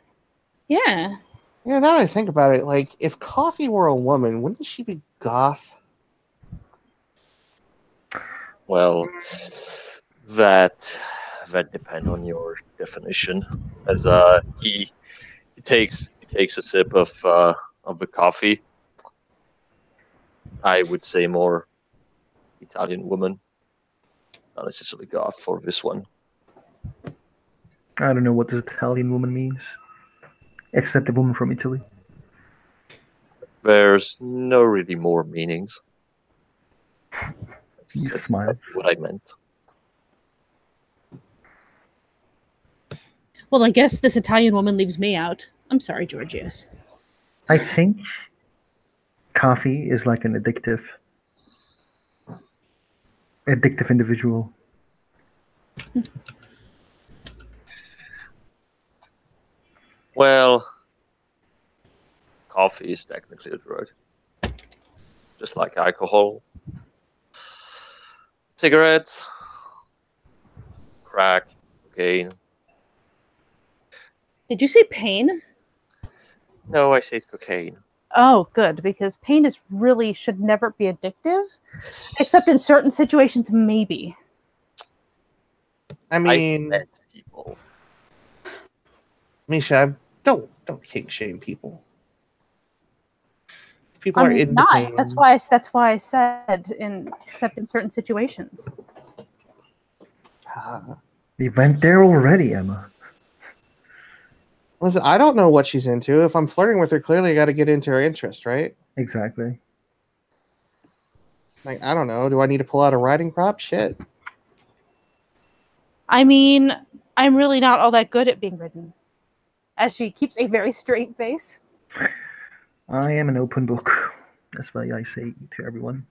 Speaker 2: Yeah.
Speaker 4: Now that I think about it, like if coffee were a woman, wouldn't she be goth?
Speaker 3: Well, that depend on your definition. As he takes a sip of the coffee. I would say more Italian woman, not necessarily goth for this one.
Speaker 1: I don't know what this Italian woman means, except a woman from Italy.
Speaker 3: There's no really more meanings.
Speaker 1: You
Speaker 3: That's
Speaker 1: smile.
Speaker 3: exactly what I meant.
Speaker 2: Well, I guess this Italian woman leaves me out. I'm sorry, Georgios.
Speaker 1: I think coffee is like an addictive individual.
Speaker 3: Well, coffee is technically a drug, just like alcohol, cigarettes, crack, cocaine.
Speaker 2: Did you say pain?
Speaker 3: No, I say cocaine.
Speaker 2: Oh, good, because pain should never be addictive, except in certain situations, maybe.
Speaker 4: I
Speaker 3: I've
Speaker 4: mean,
Speaker 3: met people.
Speaker 4: Misha, don't kink shame people. People are
Speaker 2: I'm
Speaker 4: in the
Speaker 2: not.
Speaker 4: pain.
Speaker 2: That's why I said except in certain situations.
Speaker 1: We went there already, Emma.
Speaker 4: Listen, I don't know what she's into. If I'm flirting with her, clearly I got to get into her interest, right?
Speaker 1: Exactly.
Speaker 4: Like, I don't know. Do I need to pull out a riding crop? Shit.
Speaker 2: I mean, I'm really not all that good at being ridden. As she keeps a very straight face.
Speaker 1: I am an open book. That's why I say to everyone.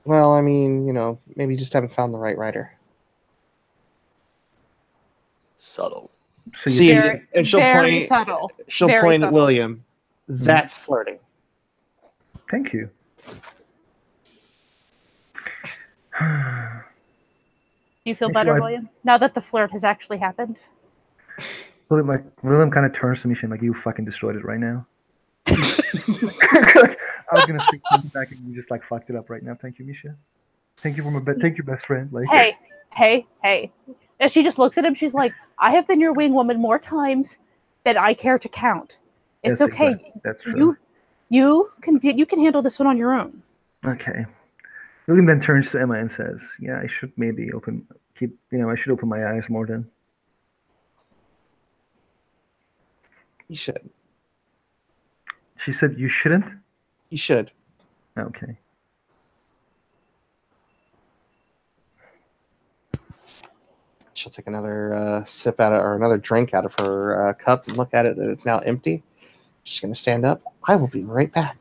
Speaker 4: Well, I mean, maybe you just haven't found the right rider.
Speaker 3: Subtle.
Speaker 1: So you
Speaker 4: See,
Speaker 2: Very,
Speaker 4: and she'll
Speaker 2: very
Speaker 4: point.
Speaker 2: subtle.
Speaker 4: She'll
Speaker 2: Very
Speaker 4: point at
Speaker 2: subtle.
Speaker 4: William. That's flirting.
Speaker 1: Thank you.
Speaker 2: Do you feel
Speaker 1: Thank
Speaker 2: better,
Speaker 1: you.
Speaker 2: William? Now that the flirt has actually happened?
Speaker 1: William kind of turns to me, saying, "Like you fucking destroyed it right now." I was gonna say something back, and you just like fucked it up right now. Thank you, Misha. Thank you for thank you, best friend. Like,
Speaker 2: Hey, Hey, hey. And she just looks at him. She's like, I have been your wing woman more times than I care to count. It's
Speaker 1: That's
Speaker 2: okay.
Speaker 1: That's true.
Speaker 2: You can handle this one on your own.
Speaker 1: Okay. William then turns to Emma and says, "Yeah, I should maybe I should open my eyes more then."
Speaker 4: You should.
Speaker 1: She said, "You shouldn't."
Speaker 4: You should.
Speaker 1: Okay.
Speaker 4: She'll take another sip out of, or another drink out of her cup and look at it that it's now empty. She's going to stand up. I will be right back.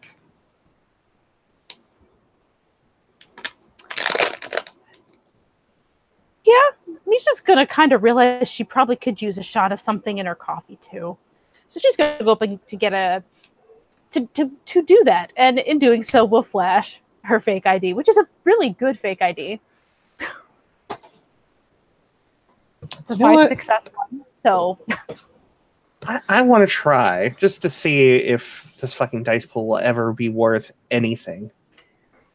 Speaker 2: Yeah, Misha's gonna kind of realize she probably could use a shot of something in her coffee too. So she's gonna go up and to get a to do that, and in doing so, will flash her fake ID, which is a really good fake ID. It's a
Speaker 4: You know what?
Speaker 2: success one. So
Speaker 4: I want to try just to see if this fucking dice pool will ever be worth anything.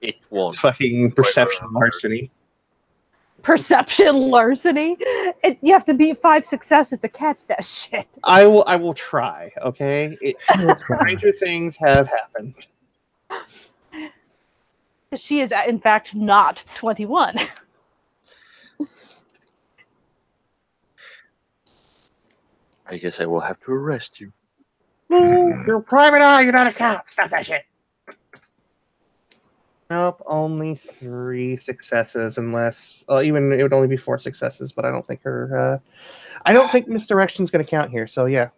Speaker 3: It won't.
Speaker 4: Fucking perception larceny.
Speaker 2: perception larceny. You have to beat 5 successes to catch that shit.
Speaker 4: I will try, okay? Stranger things have happened.
Speaker 2: She is, in fact, not 21.
Speaker 3: I guess I will have to arrest you.
Speaker 4: You're a private eye, you're not a cop. Stop that shit. Nope, only 3 successes, unless even it would only be 4 successes. But I don't think I don't think misdirection's going to count here. So yeah,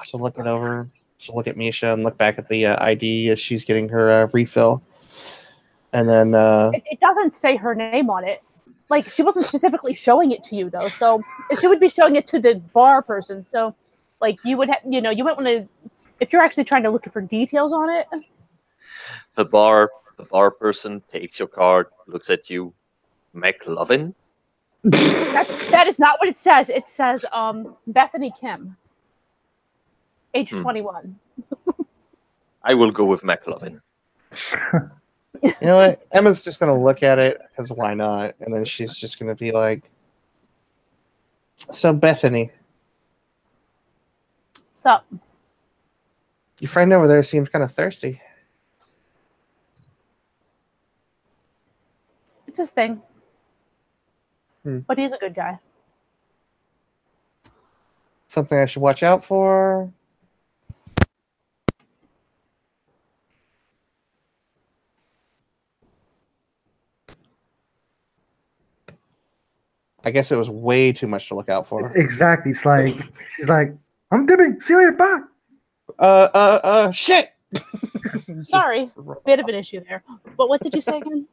Speaker 4: she'll look it over. She'll look at Misha and look back at the ID as she's getting her refill, and then
Speaker 2: It doesn't say her name on it. Like, she wasn't specifically showing it to you, though. So she would be showing it to the bar person. So, like, you would you might want to, if you're actually trying to look for details on it.
Speaker 3: The bar person takes your card, looks at you. McLovin?
Speaker 2: That is not what it says. It says Bethany Kim, age 21.
Speaker 3: I will go with McLovin.
Speaker 4: you know what? Emma's just going to look at it because why not? And then she's just going to be like, "So Bethany,
Speaker 2: What's up?
Speaker 4: your friend over there seems kind of thirsty."
Speaker 2: It's his thing. But he's a good guy.
Speaker 4: Something I should watch out for. I guess it was way too much to look out for.
Speaker 1: Exactly. It's like she's like, "I'm dipping. See you later. Bye."
Speaker 4: Shit.
Speaker 2: Sorry, bit of an issue there. But what did you say again?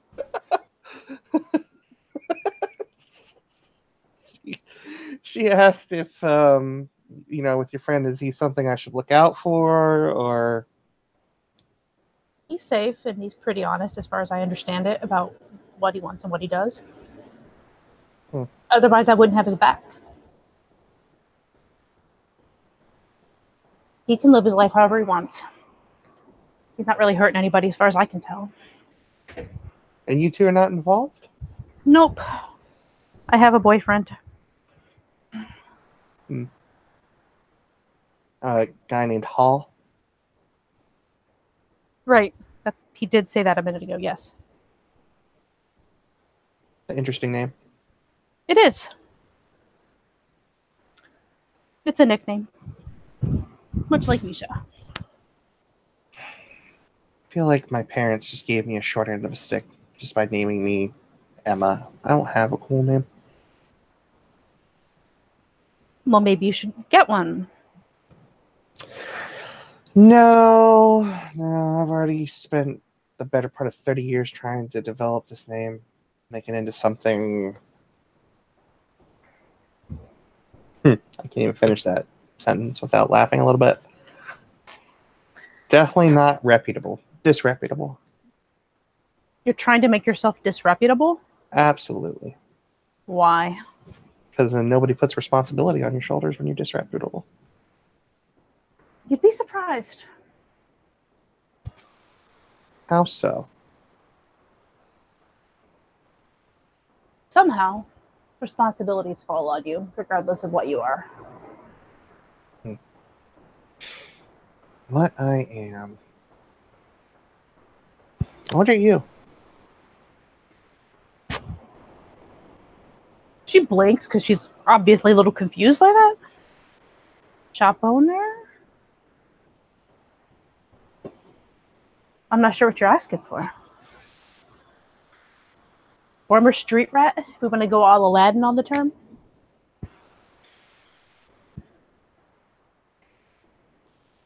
Speaker 4: She asked if, with your friend, is he something I should look out for, or?
Speaker 2: He's safe and he's pretty honest, as far as I understand it, about what he wants and what he does. Otherwise, I wouldn't have his back. He can live his life however he wants. He's not really hurting anybody, as far as I can tell.
Speaker 4: And you two are not involved?
Speaker 2: Nope. I have a boyfriend.
Speaker 4: A guy named Hall.
Speaker 2: Right. He did say that a minute ago, yes.
Speaker 4: Interesting name.
Speaker 2: It is. It's a nickname. Much like Misha.
Speaker 4: I feel like my parents just gave me a short end of a stick just by naming me Emma. I don't have a cool name.
Speaker 2: Well, maybe you should get one.
Speaker 4: No, I've already spent the better part of 30 years trying to develop this name, make it into something. I can't even finish that sentence without laughing a little bit. Definitely not reputable. Disreputable.
Speaker 2: You're trying to make yourself disreputable?
Speaker 4: Absolutely.
Speaker 2: Why?
Speaker 4: Because then nobody puts responsibility on your shoulders when you're disreputable.
Speaker 2: You'd be surprised.
Speaker 4: How so?
Speaker 2: Somehow, responsibilities fall on you, regardless of what you are.
Speaker 4: What I am. What are you?
Speaker 2: She blinks because she's obviously a little confused by that. Shop owner? I'm not sure what you're asking for. Former street rat, if we want to go all Aladdin on the term.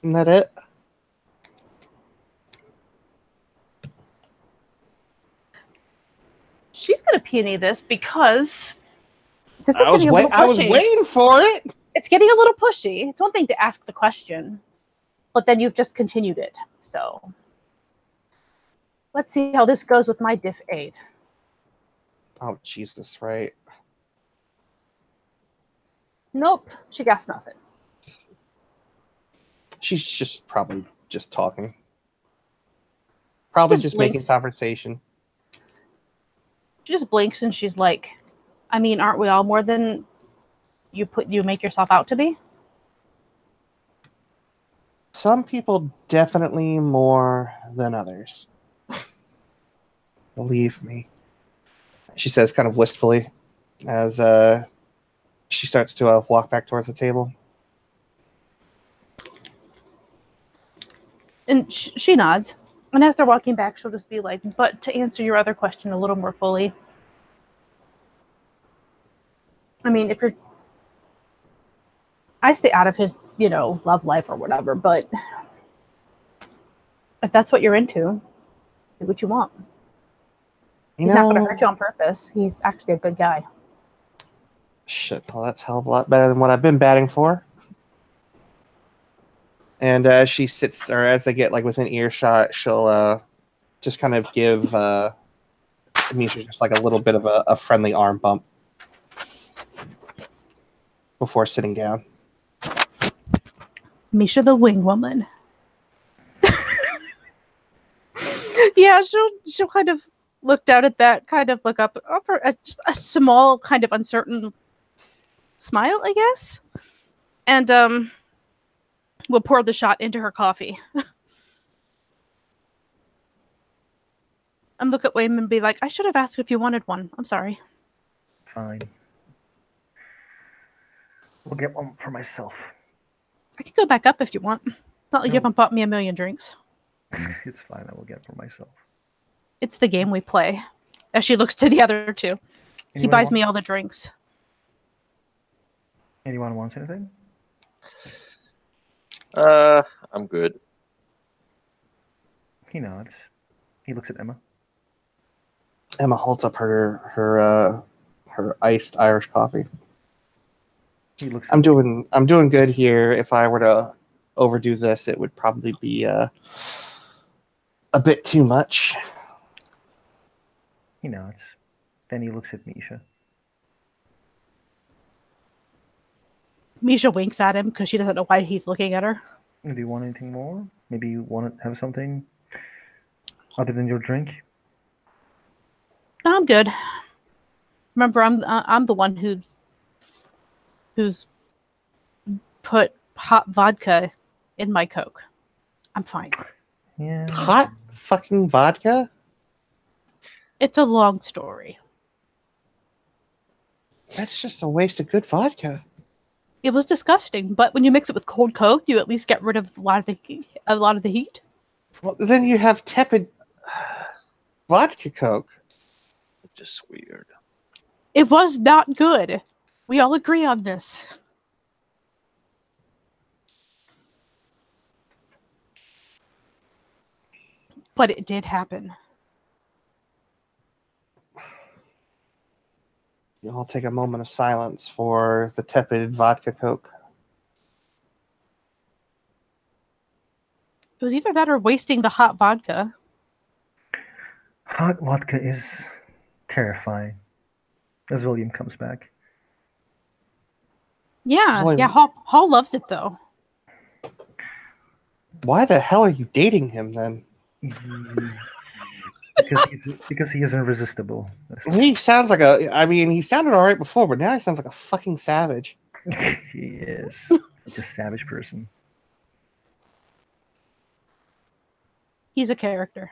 Speaker 4: Isn't that it?
Speaker 2: She's going to peony this because this is
Speaker 4: I was
Speaker 2: getting a little pushy.
Speaker 4: I was waiting for it.
Speaker 2: It's getting a little pushy. It's one thing to ask the question, but then you've just continued it. So let's see how this goes with my diff 8.
Speaker 4: Oh, Jesus, right.
Speaker 2: Nope, she got nothing.
Speaker 4: She's just probably just talking. Probably just making conversation.
Speaker 2: She just blinks and she's like, I mean, aren't we all more than you make yourself out to be?
Speaker 4: Some people definitely more than others. Believe me. She says kind of wistfully as she starts to walk back towards the table.
Speaker 2: And she nods. And as they're walking back, she'll just be like, but to answer your other question a little more fully, I mean, I stay out of his, love life or whatever, but if that's what you're into, do what you want. He's not going to hurt you on purpose. He's actually a good guy.
Speaker 4: Shit, well, that's a hell of a lot better than what I've been batting for. And as she sits, or as they get like within earshot, she'll just kind of give Misha just like a little bit of a friendly arm bump before sitting down.
Speaker 2: Misha the wing woman. Yeah, she'll kind of look down at that, kind of look up for just a small, kind of uncertain smile, I guess. And we'll pour the shot into her coffee. And look at Wayne and be like, I should have asked if you wanted one. I'm sorry.
Speaker 1: Fine. We'll get one for myself.
Speaker 2: I could go back up if you want. Not like you haven't bought me a million drinks.
Speaker 1: It's fine. I will get it for myself.
Speaker 2: It's the game we play. As she looks to the other two. He buys me all the drinks.
Speaker 1: Anyone wants anything?
Speaker 3: I'm good.
Speaker 1: He nods. He looks at Emma.
Speaker 4: Emma holds up her iced Irish coffee.
Speaker 1: He looks.
Speaker 4: I'm doing good here. If I were to overdo this, it would probably be a bit too much.
Speaker 1: He nods. Then he looks at Misha.
Speaker 2: Misha winks at him because she doesn't know why he's looking at her.
Speaker 1: Do you want anything more? Maybe you want to have something other than your drink?
Speaker 2: No, I'm good. Remember, I'm the one who's put hot vodka in my Coke. I'm fine.
Speaker 1: Yeah.
Speaker 4: Hot fucking vodka?
Speaker 2: It's a long story.
Speaker 4: That's just a waste of good vodka.
Speaker 2: It was disgusting, but when you mix it with cold Coke, you at least get rid of a lot of the heat.
Speaker 4: Well, then you have tepid vodka Coke.
Speaker 3: It's just weird.
Speaker 2: It was not good. We all agree on this. But it did happen.
Speaker 4: You all take a moment of silence for the tepid vodka Coke.
Speaker 2: It was either that or wasting the hot vodka.
Speaker 1: Hot vodka is terrifying. As William comes back.
Speaker 2: Yeah,
Speaker 4: William.
Speaker 2: yeah. Hall loves it though.
Speaker 4: Why the hell are you dating him then?
Speaker 1: because he is irresistible.
Speaker 4: He sounds like he sounded alright before, but now he sounds like a fucking savage.
Speaker 1: He is such a savage person.
Speaker 2: He's a character.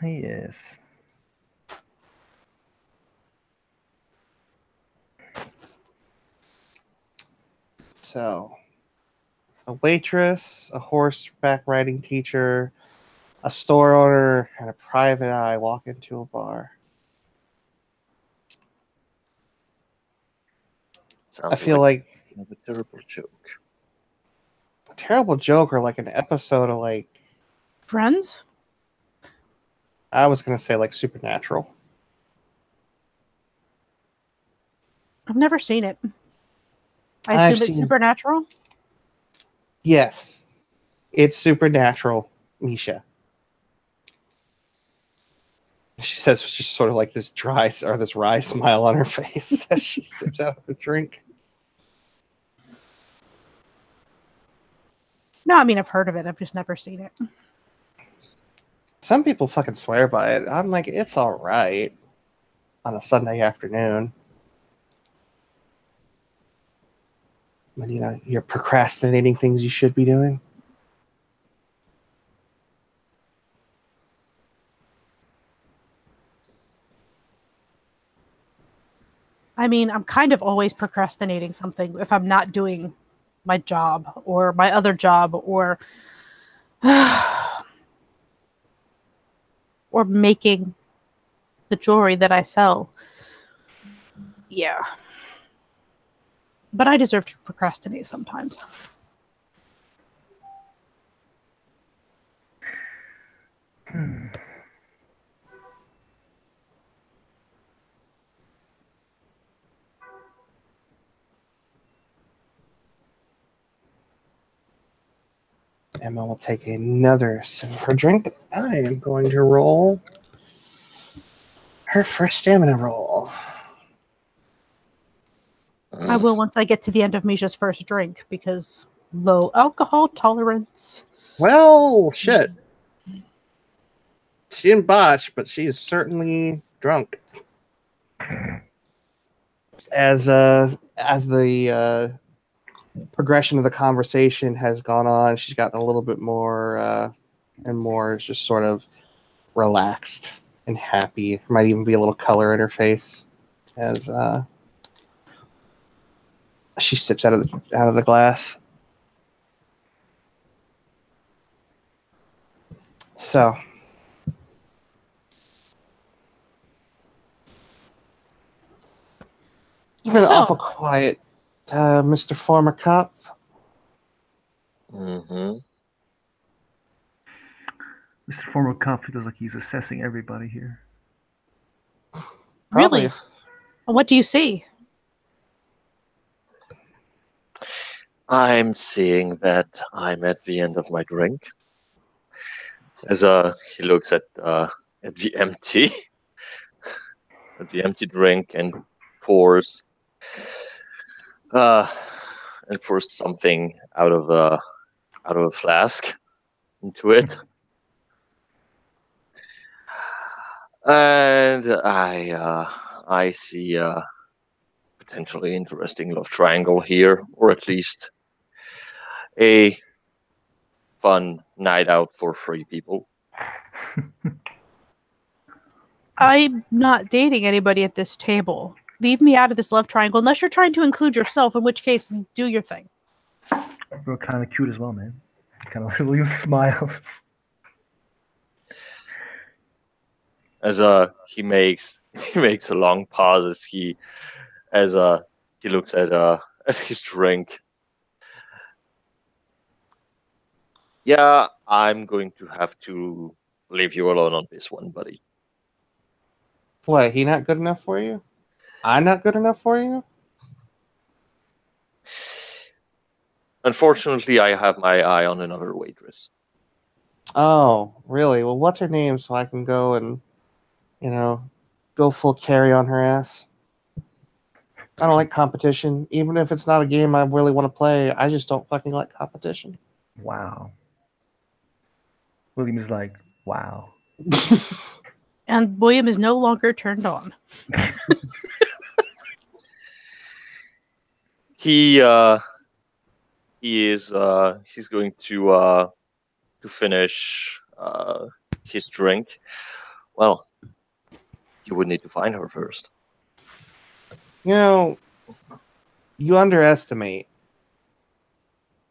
Speaker 1: He is.
Speaker 4: So, a waitress, a horseback riding teacher, a store owner, and a private eye walk into a bar.
Speaker 3: Sounds
Speaker 4: I feel like
Speaker 3: a terrible joke.
Speaker 4: a terrible joke or like an episode of like,
Speaker 2: Friends?
Speaker 4: I was going to say like Supernatural.
Speaker 2: I've never seen it. I
Speaker 4: I've
Speaker 2: assume it's
Speaker 4: seen-
Speaker 2: supernatural.
Speaker 4: Yes, it's Supernatural, Misha. She says just sort of like this this wry smile on her face as she sips out of her drink.
Speaker 2: No, I mean I've heard of it. I've just never seen it.
Speaker 4: Some people fucking swear by it. I'm like, it's all right on a Sunday afternoon. When you're procrastinating things you should be doing.
Speaker 2: I mean, I'm kind of always procrastinating something if I'm not doing my job or my other job or or making the jewelry that I sell. Yeah. But I deserve to procrastinate sometimes.
Speaker 4: Emma will take another sip of her drink. I am going to roll her first stamina roll.
Speaker 2: I will once I get to the end of Misha's first drink because low alcohol tolerance.
Speaker 4: Well, shit. She didn't botch, but she is certainly drunk. As the progression of the conversation has gone on, she's gotten a little bit more and more just sort of relaxed and happy. There might even be a little color in her face as she sips out of the glass. So, you've been awful quiet, Mr. Former Cop.
Speaker 3: Mm-hmm.
Speaker 1: Mr. Former Cop feels like he's assessing everybody here.
Speaker 4: Probably.
Speaker 2: Really? What do you see?
Speaker 3: I'm seeing that I'm at the end of my drink. As he looks at the empty at the empty drink and pours something out of a flask into it. And I see a potentially interesting love triangle here, or at least a fun night out for 3 people.
Speaker 2: I'm not dating anybody at this table. Leave me out of this love triangle unless you're trying to include yourself, in which case, do your thing.
Speaker 1: You're kind of cute as well, man. Kind of William smiles.
Speaker 3: As he makes a long pause as he looks at his drink. Yeah, I'm going to have to leave you alone on this one, buddy.
Speaker 4: What, he not good enough for you? I'm not good enough for you?
Speaker 3: Unfortunately, I have my eye on another waitress.
Speaker 4: Oh, really? Well, what's her name so I can go and, go full carry on her ass? I don't like competition. Even if it's not a game I really want to play, I just don't fucking like competition.
Speaker 1: Wow. William is like, wow.
Speaker 2: And William is no longer turned on.
Speaker 3: He is he's going to finish his drink. Well, you would need to find her first.
Speaker 4: You know, you underestimate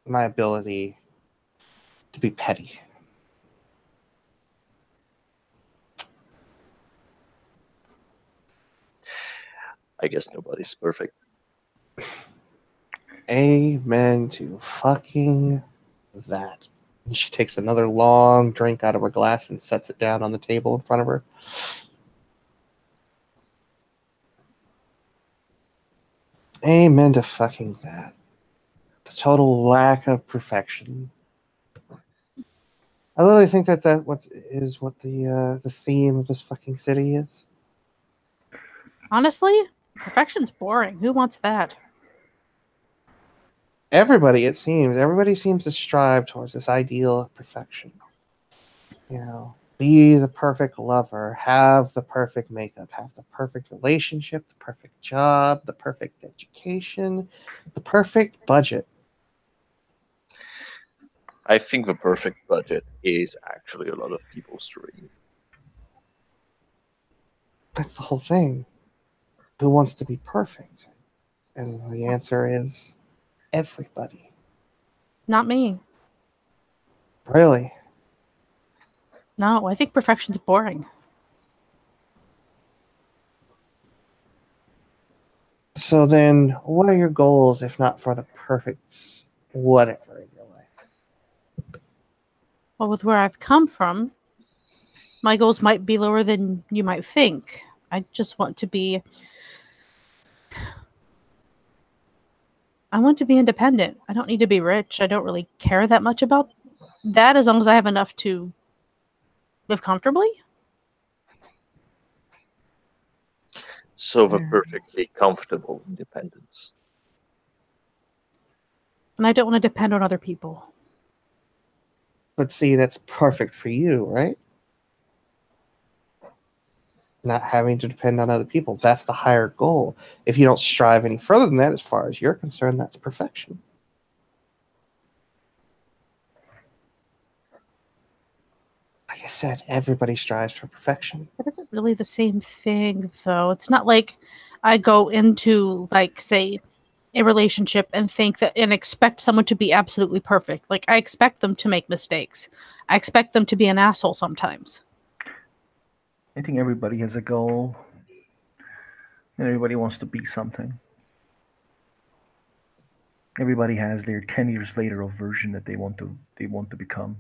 Speaker 4: my ability to be petty.
Speaker 3: I guess nobody's perfect.
Speaker 4: Amen to fucking that. And she takes another long drink out of her glass and sets it down on the table in front of her. Amen to fucking that. The total lack of perfection. I literally think that what the theme of this fucking city is.
Speaker 2: Honestly, perfection's boring. Who wants that?
Speaker 4: Everybody seems to strive towards this ideal of perfection. You know, be the perfect lover, have the perfect makeup, have the perfect relationship, the perfect job, the perfect education, the perfect budget.
Speaker 3: I think the perfect budget is actually a lot of people's dream.
Speaker 4: That's the whole thing. Who wants to be perfect? And the answer is everybody.
Speaker 2: Not me.
Speaker 4: Really?
Speaker 2: No, I think perfection's boring.
Speaker 4: So then, what are your goals if not for the perfect whatever in your life?
Speaker 2: Well, with where I've come from, my goals might be lower than you might think. I just want to be. I want to be independent. I don't need to be rich. I don't really care that much about that as long as I have enough to live comfortably.
Speaker 3: So the perfectly comfortable independence.
Speaker 2: And I don't want to depend on other people.
Speaker 4: But see, that's perfect for you, right? Not having to depend on other people. That's the higher goal. If you don't strive any further than that, as far as you're concerned, that's perfection. Like I said, everybody strives for perfection.
Speaker 2: That isn't really the same thing, though. It's not like I go into, like, say, a relationship and think that and expect someone to be absolutely perfect. Like, I expect them to make mistakes. I expect them to be an asshole sometimes.
Speaker 1: I think everybody has a goal, and everybody wants to be something. Everybody has their 10 years later of version that they want to become.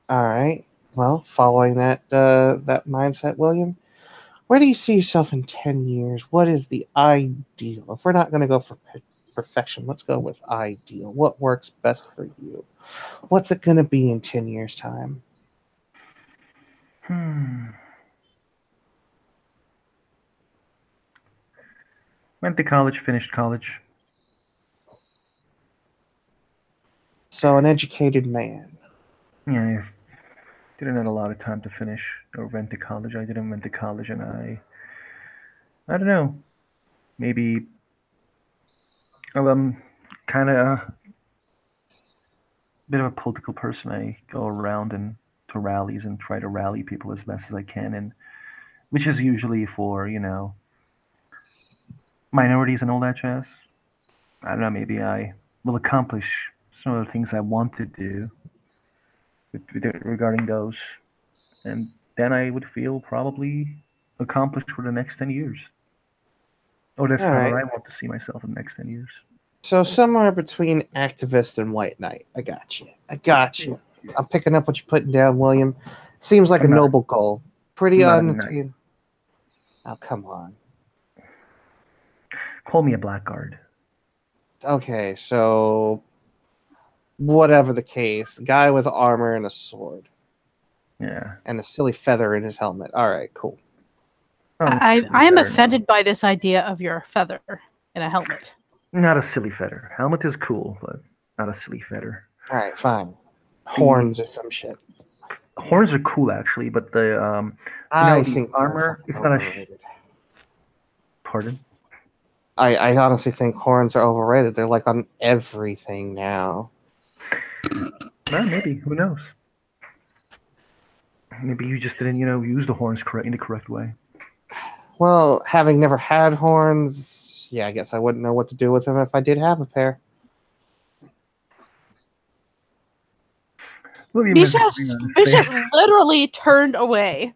Speaker 4: All right. Well, following that mindset, William, where do you see yourself in 10 years? What is the ideal? If we're not going to go for perfection, let's go with ideal. What works best for you? What's it going to be in 10 years' time?
Speaker 1: Went to college, finished college.
Speaker 4: So, an educated man.
Speaker 1: Yeah, I didn't have a lot of time to finish or went to college. I didn't went to college, and I don't know, maybe kind of a bit of a political person. I go around and to rallies and try to rally people as best as I can, and which is usually for minorities and all that jazz. I don't know. Maybe I will accomplish some of the things I want to do regarding those, and then I would feel probably accomplished for the next 10 years. Or that's
Speaker 4: All
Speaker 1: how
Speaker 4: right.
Speaker 1: I want to see myself in the next 10 years.
Speaker 4: So, somewhere between activist and white knight. I got you. I got you. I'm picking up what you're putting down, William. Seems like a
Speaker 1: I'm not.
Speaker 4: noble goal. Pretty
Speaker 1: I'm not a knight.
Speaker 4: Oh, come on.
Speaker 1: Call me a blackguard.
Speaker 4: Okay, so whatever the case, guy with armor and a sword
Speaker 1: Yeah.
Speaker 4: and a silly feather in his helmet. All right, cool.
Speaker 1: Oh,
Speaker 2: I
Speaker 1: silly
Speaker 2: am
Speaker 1: feather,
Speaker 2: offended by this idea of your feather in a helmet.
Speaker 1: no. Not a silly feather. Helmet is cool, but not a silly feather.
Speaker 4: All right, fine.
Speaker 1: The
Speaker 4: Horns or some shit.
Speaker 1: horns are cool actually, but
Speaker 4: I
Speaker 1: the
Speaker 4: think they're
Speaker 1: armor,
Speaker 4: fucking
Speaker 1: it's not a...
Speaker 4: overrated.
Speaker 1: Pardon?
Speaker 4: I honestly think horns are overrated. They're like on everything now.
Speaker 1: Well, maybe. Who knows? Maybe you just didn't, use the horns in the correct way.
Speaker 4: Well, having never had horns, yeah, I guess I wouldn't know what to do with them if I did have a pair.
Speaker 1: William is
Speaker 2: Misha's,
Speaker 1: agreeing on his
Speaker 2: Misha's
Speaker 1: face.
Speaker 2: literally turned away.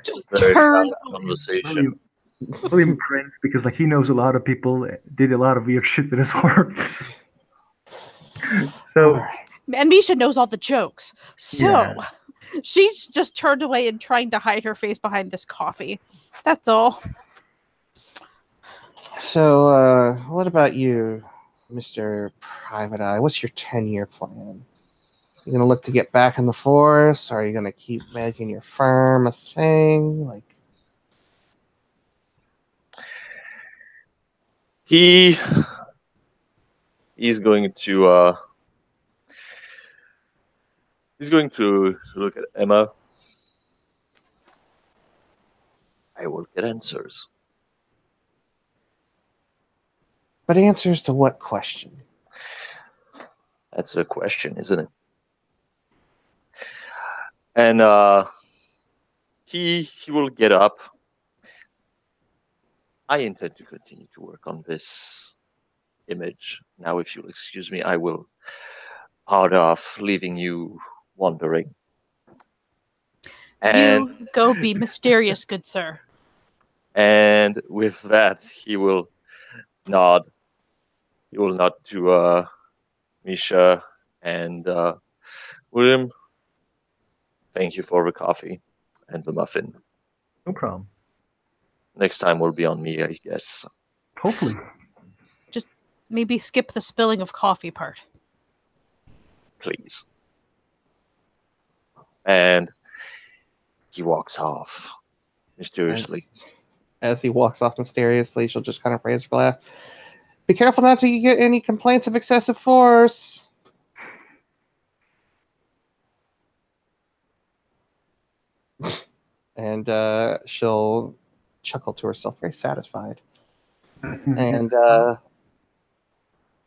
Speaker 2: Just
Speaker 3: Very
Speaker 2: turned
Speaker 3: shallow
Speaker 2: away.
Speaker 3: conversation.
Speaker 1: William cringed because he knows a lot of people did a lot of weird shit with his horns. So,
Speaker 4: Alright.
Speaker 2: And Misha knows all the jokes. So
Speaker 1: Yeah.
Speaker 2: she's just turned away and trying to hide her face behind this coffee. That's all.
Speaker 4: So, what about you, Mr. Private Eye? What's your 10-year plan? You gonna look to get back in the force? Or are you gonna keep making your firm a thing? Like,
Speaker 3: He's going to look at Emma. I will get answers.
Speaker 4: but answers to what question?
Speaker 3: That's a question, isn't it? And he will get up. I intend to continue to work on this image. Now, if you'll excuse me, I will part off, leaving you wondering. And
Speaker 2: You go be mysterious, good sir.
Speaker 3: and with that, he will nod. He will nod to Misha and William. Thank you for the coffee and the muffin.
Speaker 1: No problem.
Speaker 3: Next time will be on me, I guess.
Speaker 1: Hopefully.
Speaker 2: Just maybe skip the spilling of coffee part.
Speaker 3: Please. And he walks off mysteriously.
Speaker 4: As he walks off mysteriously, she'll just kind of raise her glass. Be careful not to get any complaints of excessive force. And she'll chuckle to herself, very satisfied. And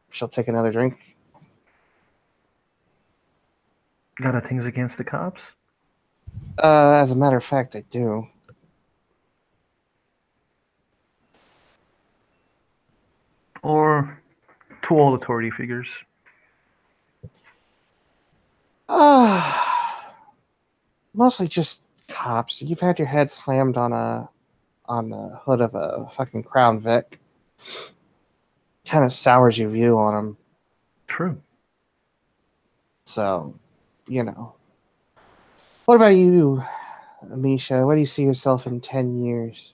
Speaker 4: she'll take another drink.
Speaker 1: Got a things against the cops?
Speaker 4: As a matter of fact, I do.
Speaker 1: Or to all authority figures?
Speaker 4: Mostly just cops. You've had your head slammed on the hood of a fucking Crown Vic. Kind of sours your view on them.
Speaker 1: True.
Speaker 4: So, you know. What about you, Misha? Where do you see yourself in 10 years?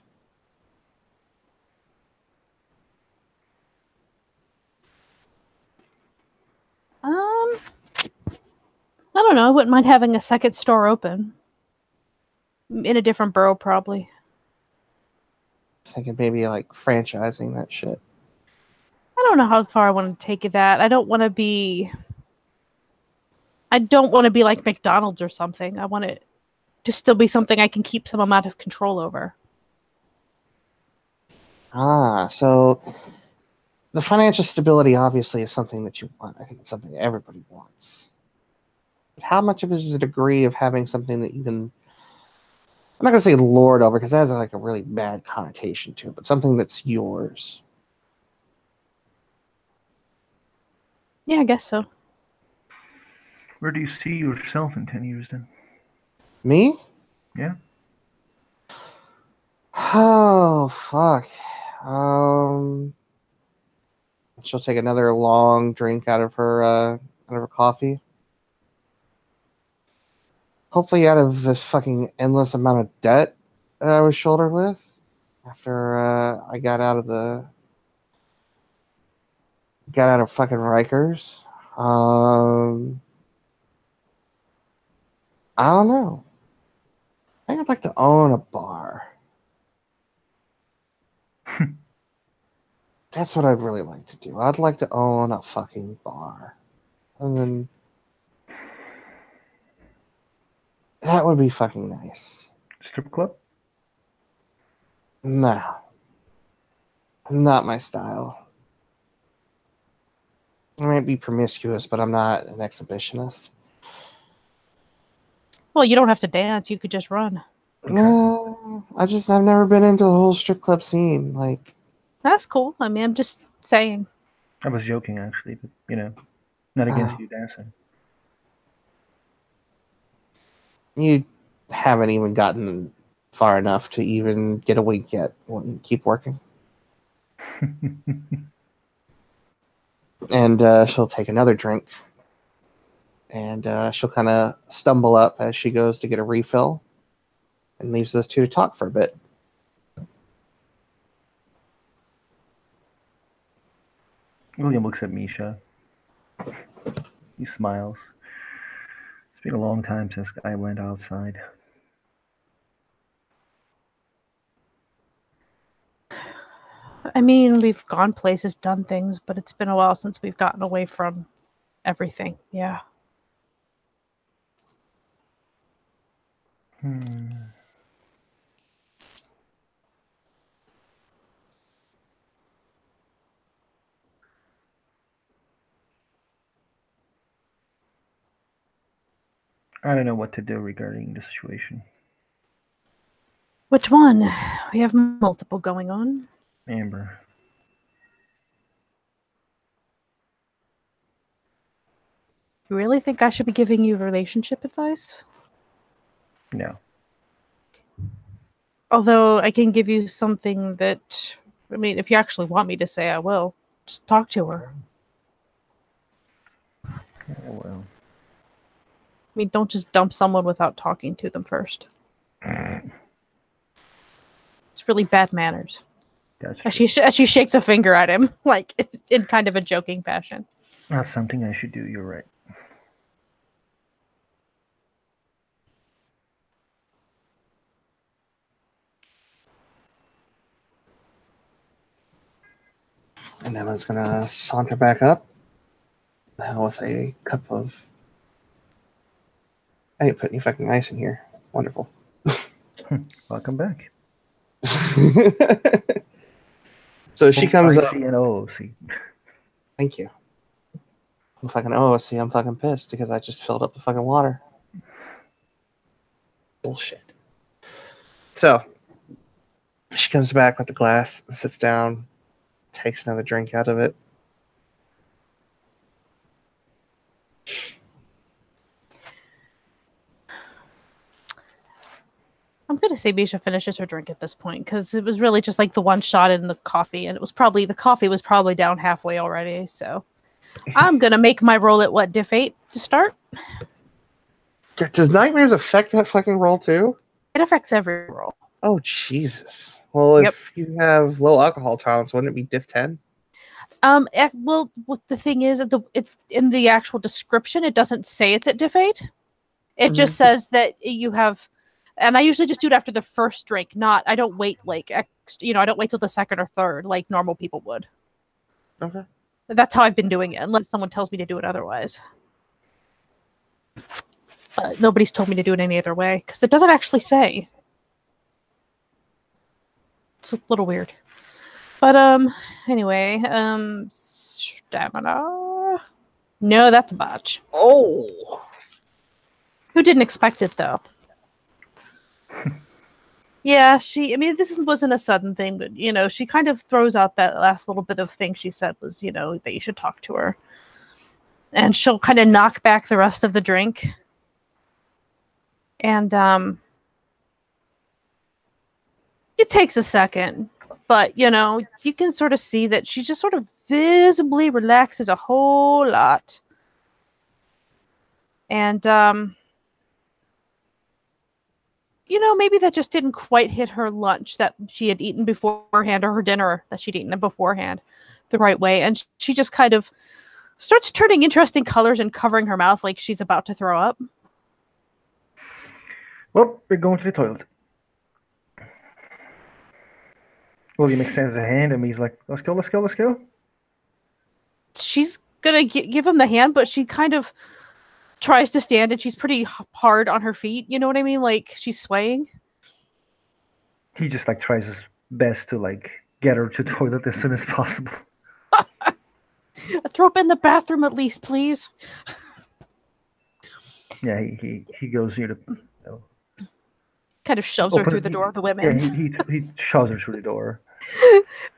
Speaker 2: I don't know. I wouldn't mind having a second store open. In a different borough, probably.
Speaker 4: Thinking maybe like franchising that shit.
Speaker 2: I don't know how far I want to take it that. I don't want to be like McDonald's or something. I want it to still be something I can keep some amount of control over.
Speaker 4: So the financial stability obviously is something that you want. I think it's something that everybody wants. But how much of it is a degree of having something that you can, I'm not going to say lord over because that has like a really bad connotation to it, but something that's yours.
Speaker 2: Yeah, I guess so.
Speaker 1: Where do you see yourself in 10 years then?
Speaker 4: Me?
Speaker 1: Yeah.
Speaker 4: Oh, fuck. She'll take another long drink out of her coffee. Hopefully out of this fucking endless amount of debt that I was shouldered with after I got out of fucking Rikers. I don't know. I think I'd like to own a bar. That's what I'd really like to do. I'd like to own a fucking bar. And then that would be fucking nice.
Speaker 1: Strip club?
Speaker 4: No. Not my style. I might be promiscuous, but I'm not an exhibitionist.
Speaker 2: Well, you don't have to dance. You could just run.
Speaker 4: No, I've never been into the whole strip club scene. Like,
Speaker 2: That's cool. I mean, I'm just saying.
Speaker 1: I was joking, actually, but, not against you dancing.
Speaker 4: you haven't even gotten far enough to even get a wink yet. Keep working. And she'll take another drink. And she'll kind of stumble up as she goes to get a refill and leaves those two to talk for a bit.
Speaker 1: William looks at Misha. He smiles. It's been a long time since I went outside.
Speaker 2: I mean, we've gone places, done things, but it's been a while since we've gotten away from everything. Yeah.
Speaker 1: I don't know what to do regarding the situation.
Speaker 2: Which one? We have multiple going on.
Speaker 1: Amber.
Speaker 2: You really think I should be giving you relationship advice?
Speaker 1: No.
Speaker 2: Although I can give you something that, I mean, if you actually want me to say, I will. Just talk to her.
Speaker 1: Yeah, well.
Speaker 2: I mean, don't just dump someone without talking to them first. It's really bad manners.
Speaker 1: That's
Speaker 2: As she shakes a finger at him, like in kind of a joking fashion.
Speaker 1: That's something I should do, you're right.
Speaker 4: And Emma's gonna saunter back up now with a cup of. I ain't put any fucking ice in here. Wonderful.
Speaker 1: Welcome back.
Speaker 4: So she comes up.
Speaker 1: IC and OOC.
Speaker 4: Thank you. I'm fucking OOC. I'm fucking pissed because I just filled up the fucking water. Bullshit. So she comes back with the glass, sits down, takes another drink out of it.
Speaker 2: I'm going to say Misha finishes her drink at this point because it was really just like the one shot in the coffee, and the coffee was probably down halfway already. So I'm going to make my roll at what, diff 8 to start?
Speaker 4: Does nightmares affect that fucking roll too?
Speaker 2: It affects every roll.
Speaker 4: Oh, Jesus. Well, if you have low alcohol tolerance, wouldn't it be diff 10?
Speaker 2: Well, what the thing is, in the actual description, it doesn't say it's at diff 8. It just says that you have, and I usually just do it after the first drink. I don't wait I don't wait till the second or third like normal people would.
Speaker 4: Okay.
Speaker 2: That's how I've been doing it, unless someone tells me to do it otherwise. But nobody's told me to do it any other way because it doesn't actually say. It's a little weird. But anyway, stamina. No, that's a botch.
Speaker 4: Oh.
Speaker 2: Who didn't expect it though? Yeah, this wasn't a sudden thing, but she kind of throws out that last little bit of thing she said was, that you should talk to her. And she'll kind of knock back the rest of the drink. And it takes a second, but you can sort of see that she just sort of visibly relaxes a whole lot. And maybe that just didn't quite hit her lunch that she had eaten beforehand, or her dinner that she'd eaten beforehand, the right way. And she just kind of starts turning interesting colors and covering her mouth like she's about to throw up.
Speaker 1: Well, we're going to the toilet. William extends a hand and he's like, let's go.
Speaker 2: She's going to give him the hand, but she kind of tries to stand and she's pretty hard on her feet. You know what I mean? Like she's swaying.
Speaker 1: He just like tries his best to like get her to toilet as soon as possible.
Speaker 2: Throw up in the bathroom at least, please.
Speaker 1: Yeah, he goes near the
Speaker 2: Kind of shoves her through the door of the
Speaker 1: Yeah,
Speaker 2: women's.
Speaker 1: he shoves her through the door.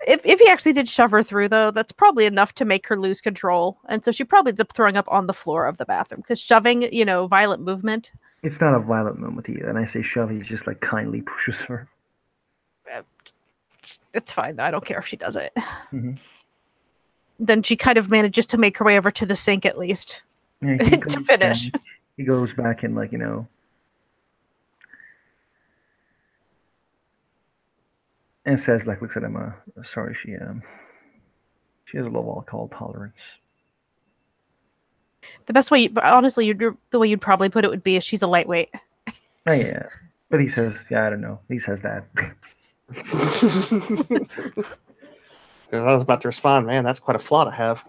Speaker 2: If he actually did shove her through, though, that's probably enough to make her lose control, and so she probably ends up throwing up on the floor of the bathroom because shoving, violent movement.
Speaker 1: It's not a violent moment either. And I say shove, he just like kindly pushes her.
Speaker 2: It's fine. I don't care if she does it.
Speaker 1: Mm-hmm.
Speaker 2: Then she kind of manages to make her way over to the sink at least
Speaker 1: Yeah,
Speaker 2: to finish.
Speaker 1: He goes back and like and says like looks at him. Sorry, she has a low alcohol tolerance.
Speaker 2: The best way, honestly, the way you'd probably put it would be is she's a lightweight.
Speaker 1: Oh yeah, but he says, yeah, I don't know. He says that.
Speaker 4: I was about to respond, man, that's quite a flaw to have.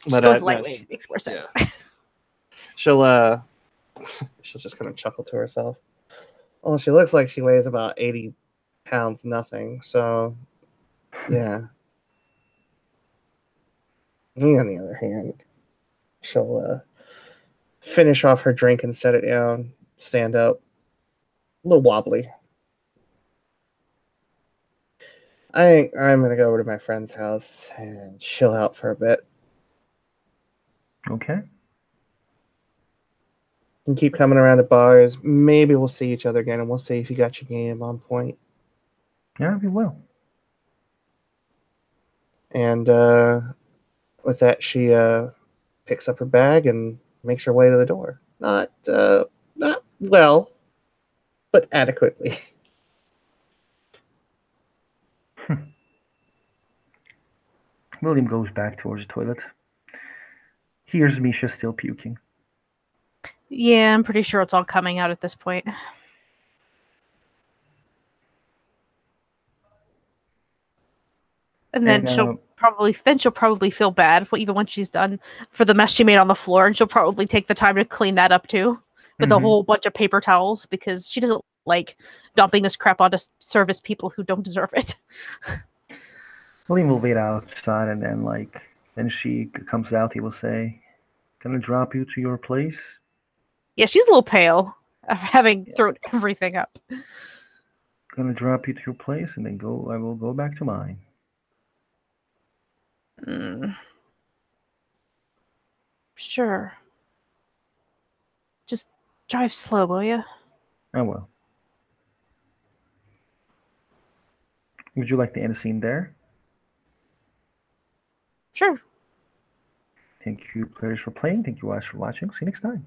Speaker 2: Just go with lightweight. It makes more sense.
Speaker 4: Yeah. She'll just kind of chuckle to herself. Well, she looks like she weighs about 80 pounds nothing, so yeah. Me, on the other hand, she'll finish off her drink and set it down, stand up, a little wobbly. I think I'm going to go over to my friend's house and chill out for a bit.
Speaker 1: Okay.
Speaker 4: And keep coming around to bars. Maybe we'll see each other again, and we'll see if you got your game on point.
Speaker 1: Yeah, we will.
Speaker 4: And with that, she picks up her bag and makes her way to the door. Not well, but adequately.
Speaker 1: William goes back towards the toilet. Hears Misha still puking.
Speaker 2: Yeah, I'm pretty sure it's all coming out at this point. And then she'll probably feel bad, even when she's done, for the mess she made on the floor, and she'll probably take the time to clean that up too, with a whole bunch of paper towels, because she doesn't like dumping this crap onto service people who don't deserve it.
Speaker 1: William will wait outside, and then when she comes out, he will say, "Can I drop you to your place?"
Speaker 2: Yeah, she's a little pale, having thrown everything up.
Speaker 1: Gonna drop you to your place, and then I will go back to mine.
Speaker 2: Sure. Just drive slow, will you?
Speaker 1: I will. Would you like to end the scene there?
Speaker 2: Sure.
Speaker 1: Thank you, players, for playing. Thank you, guys, for watching. See you next time.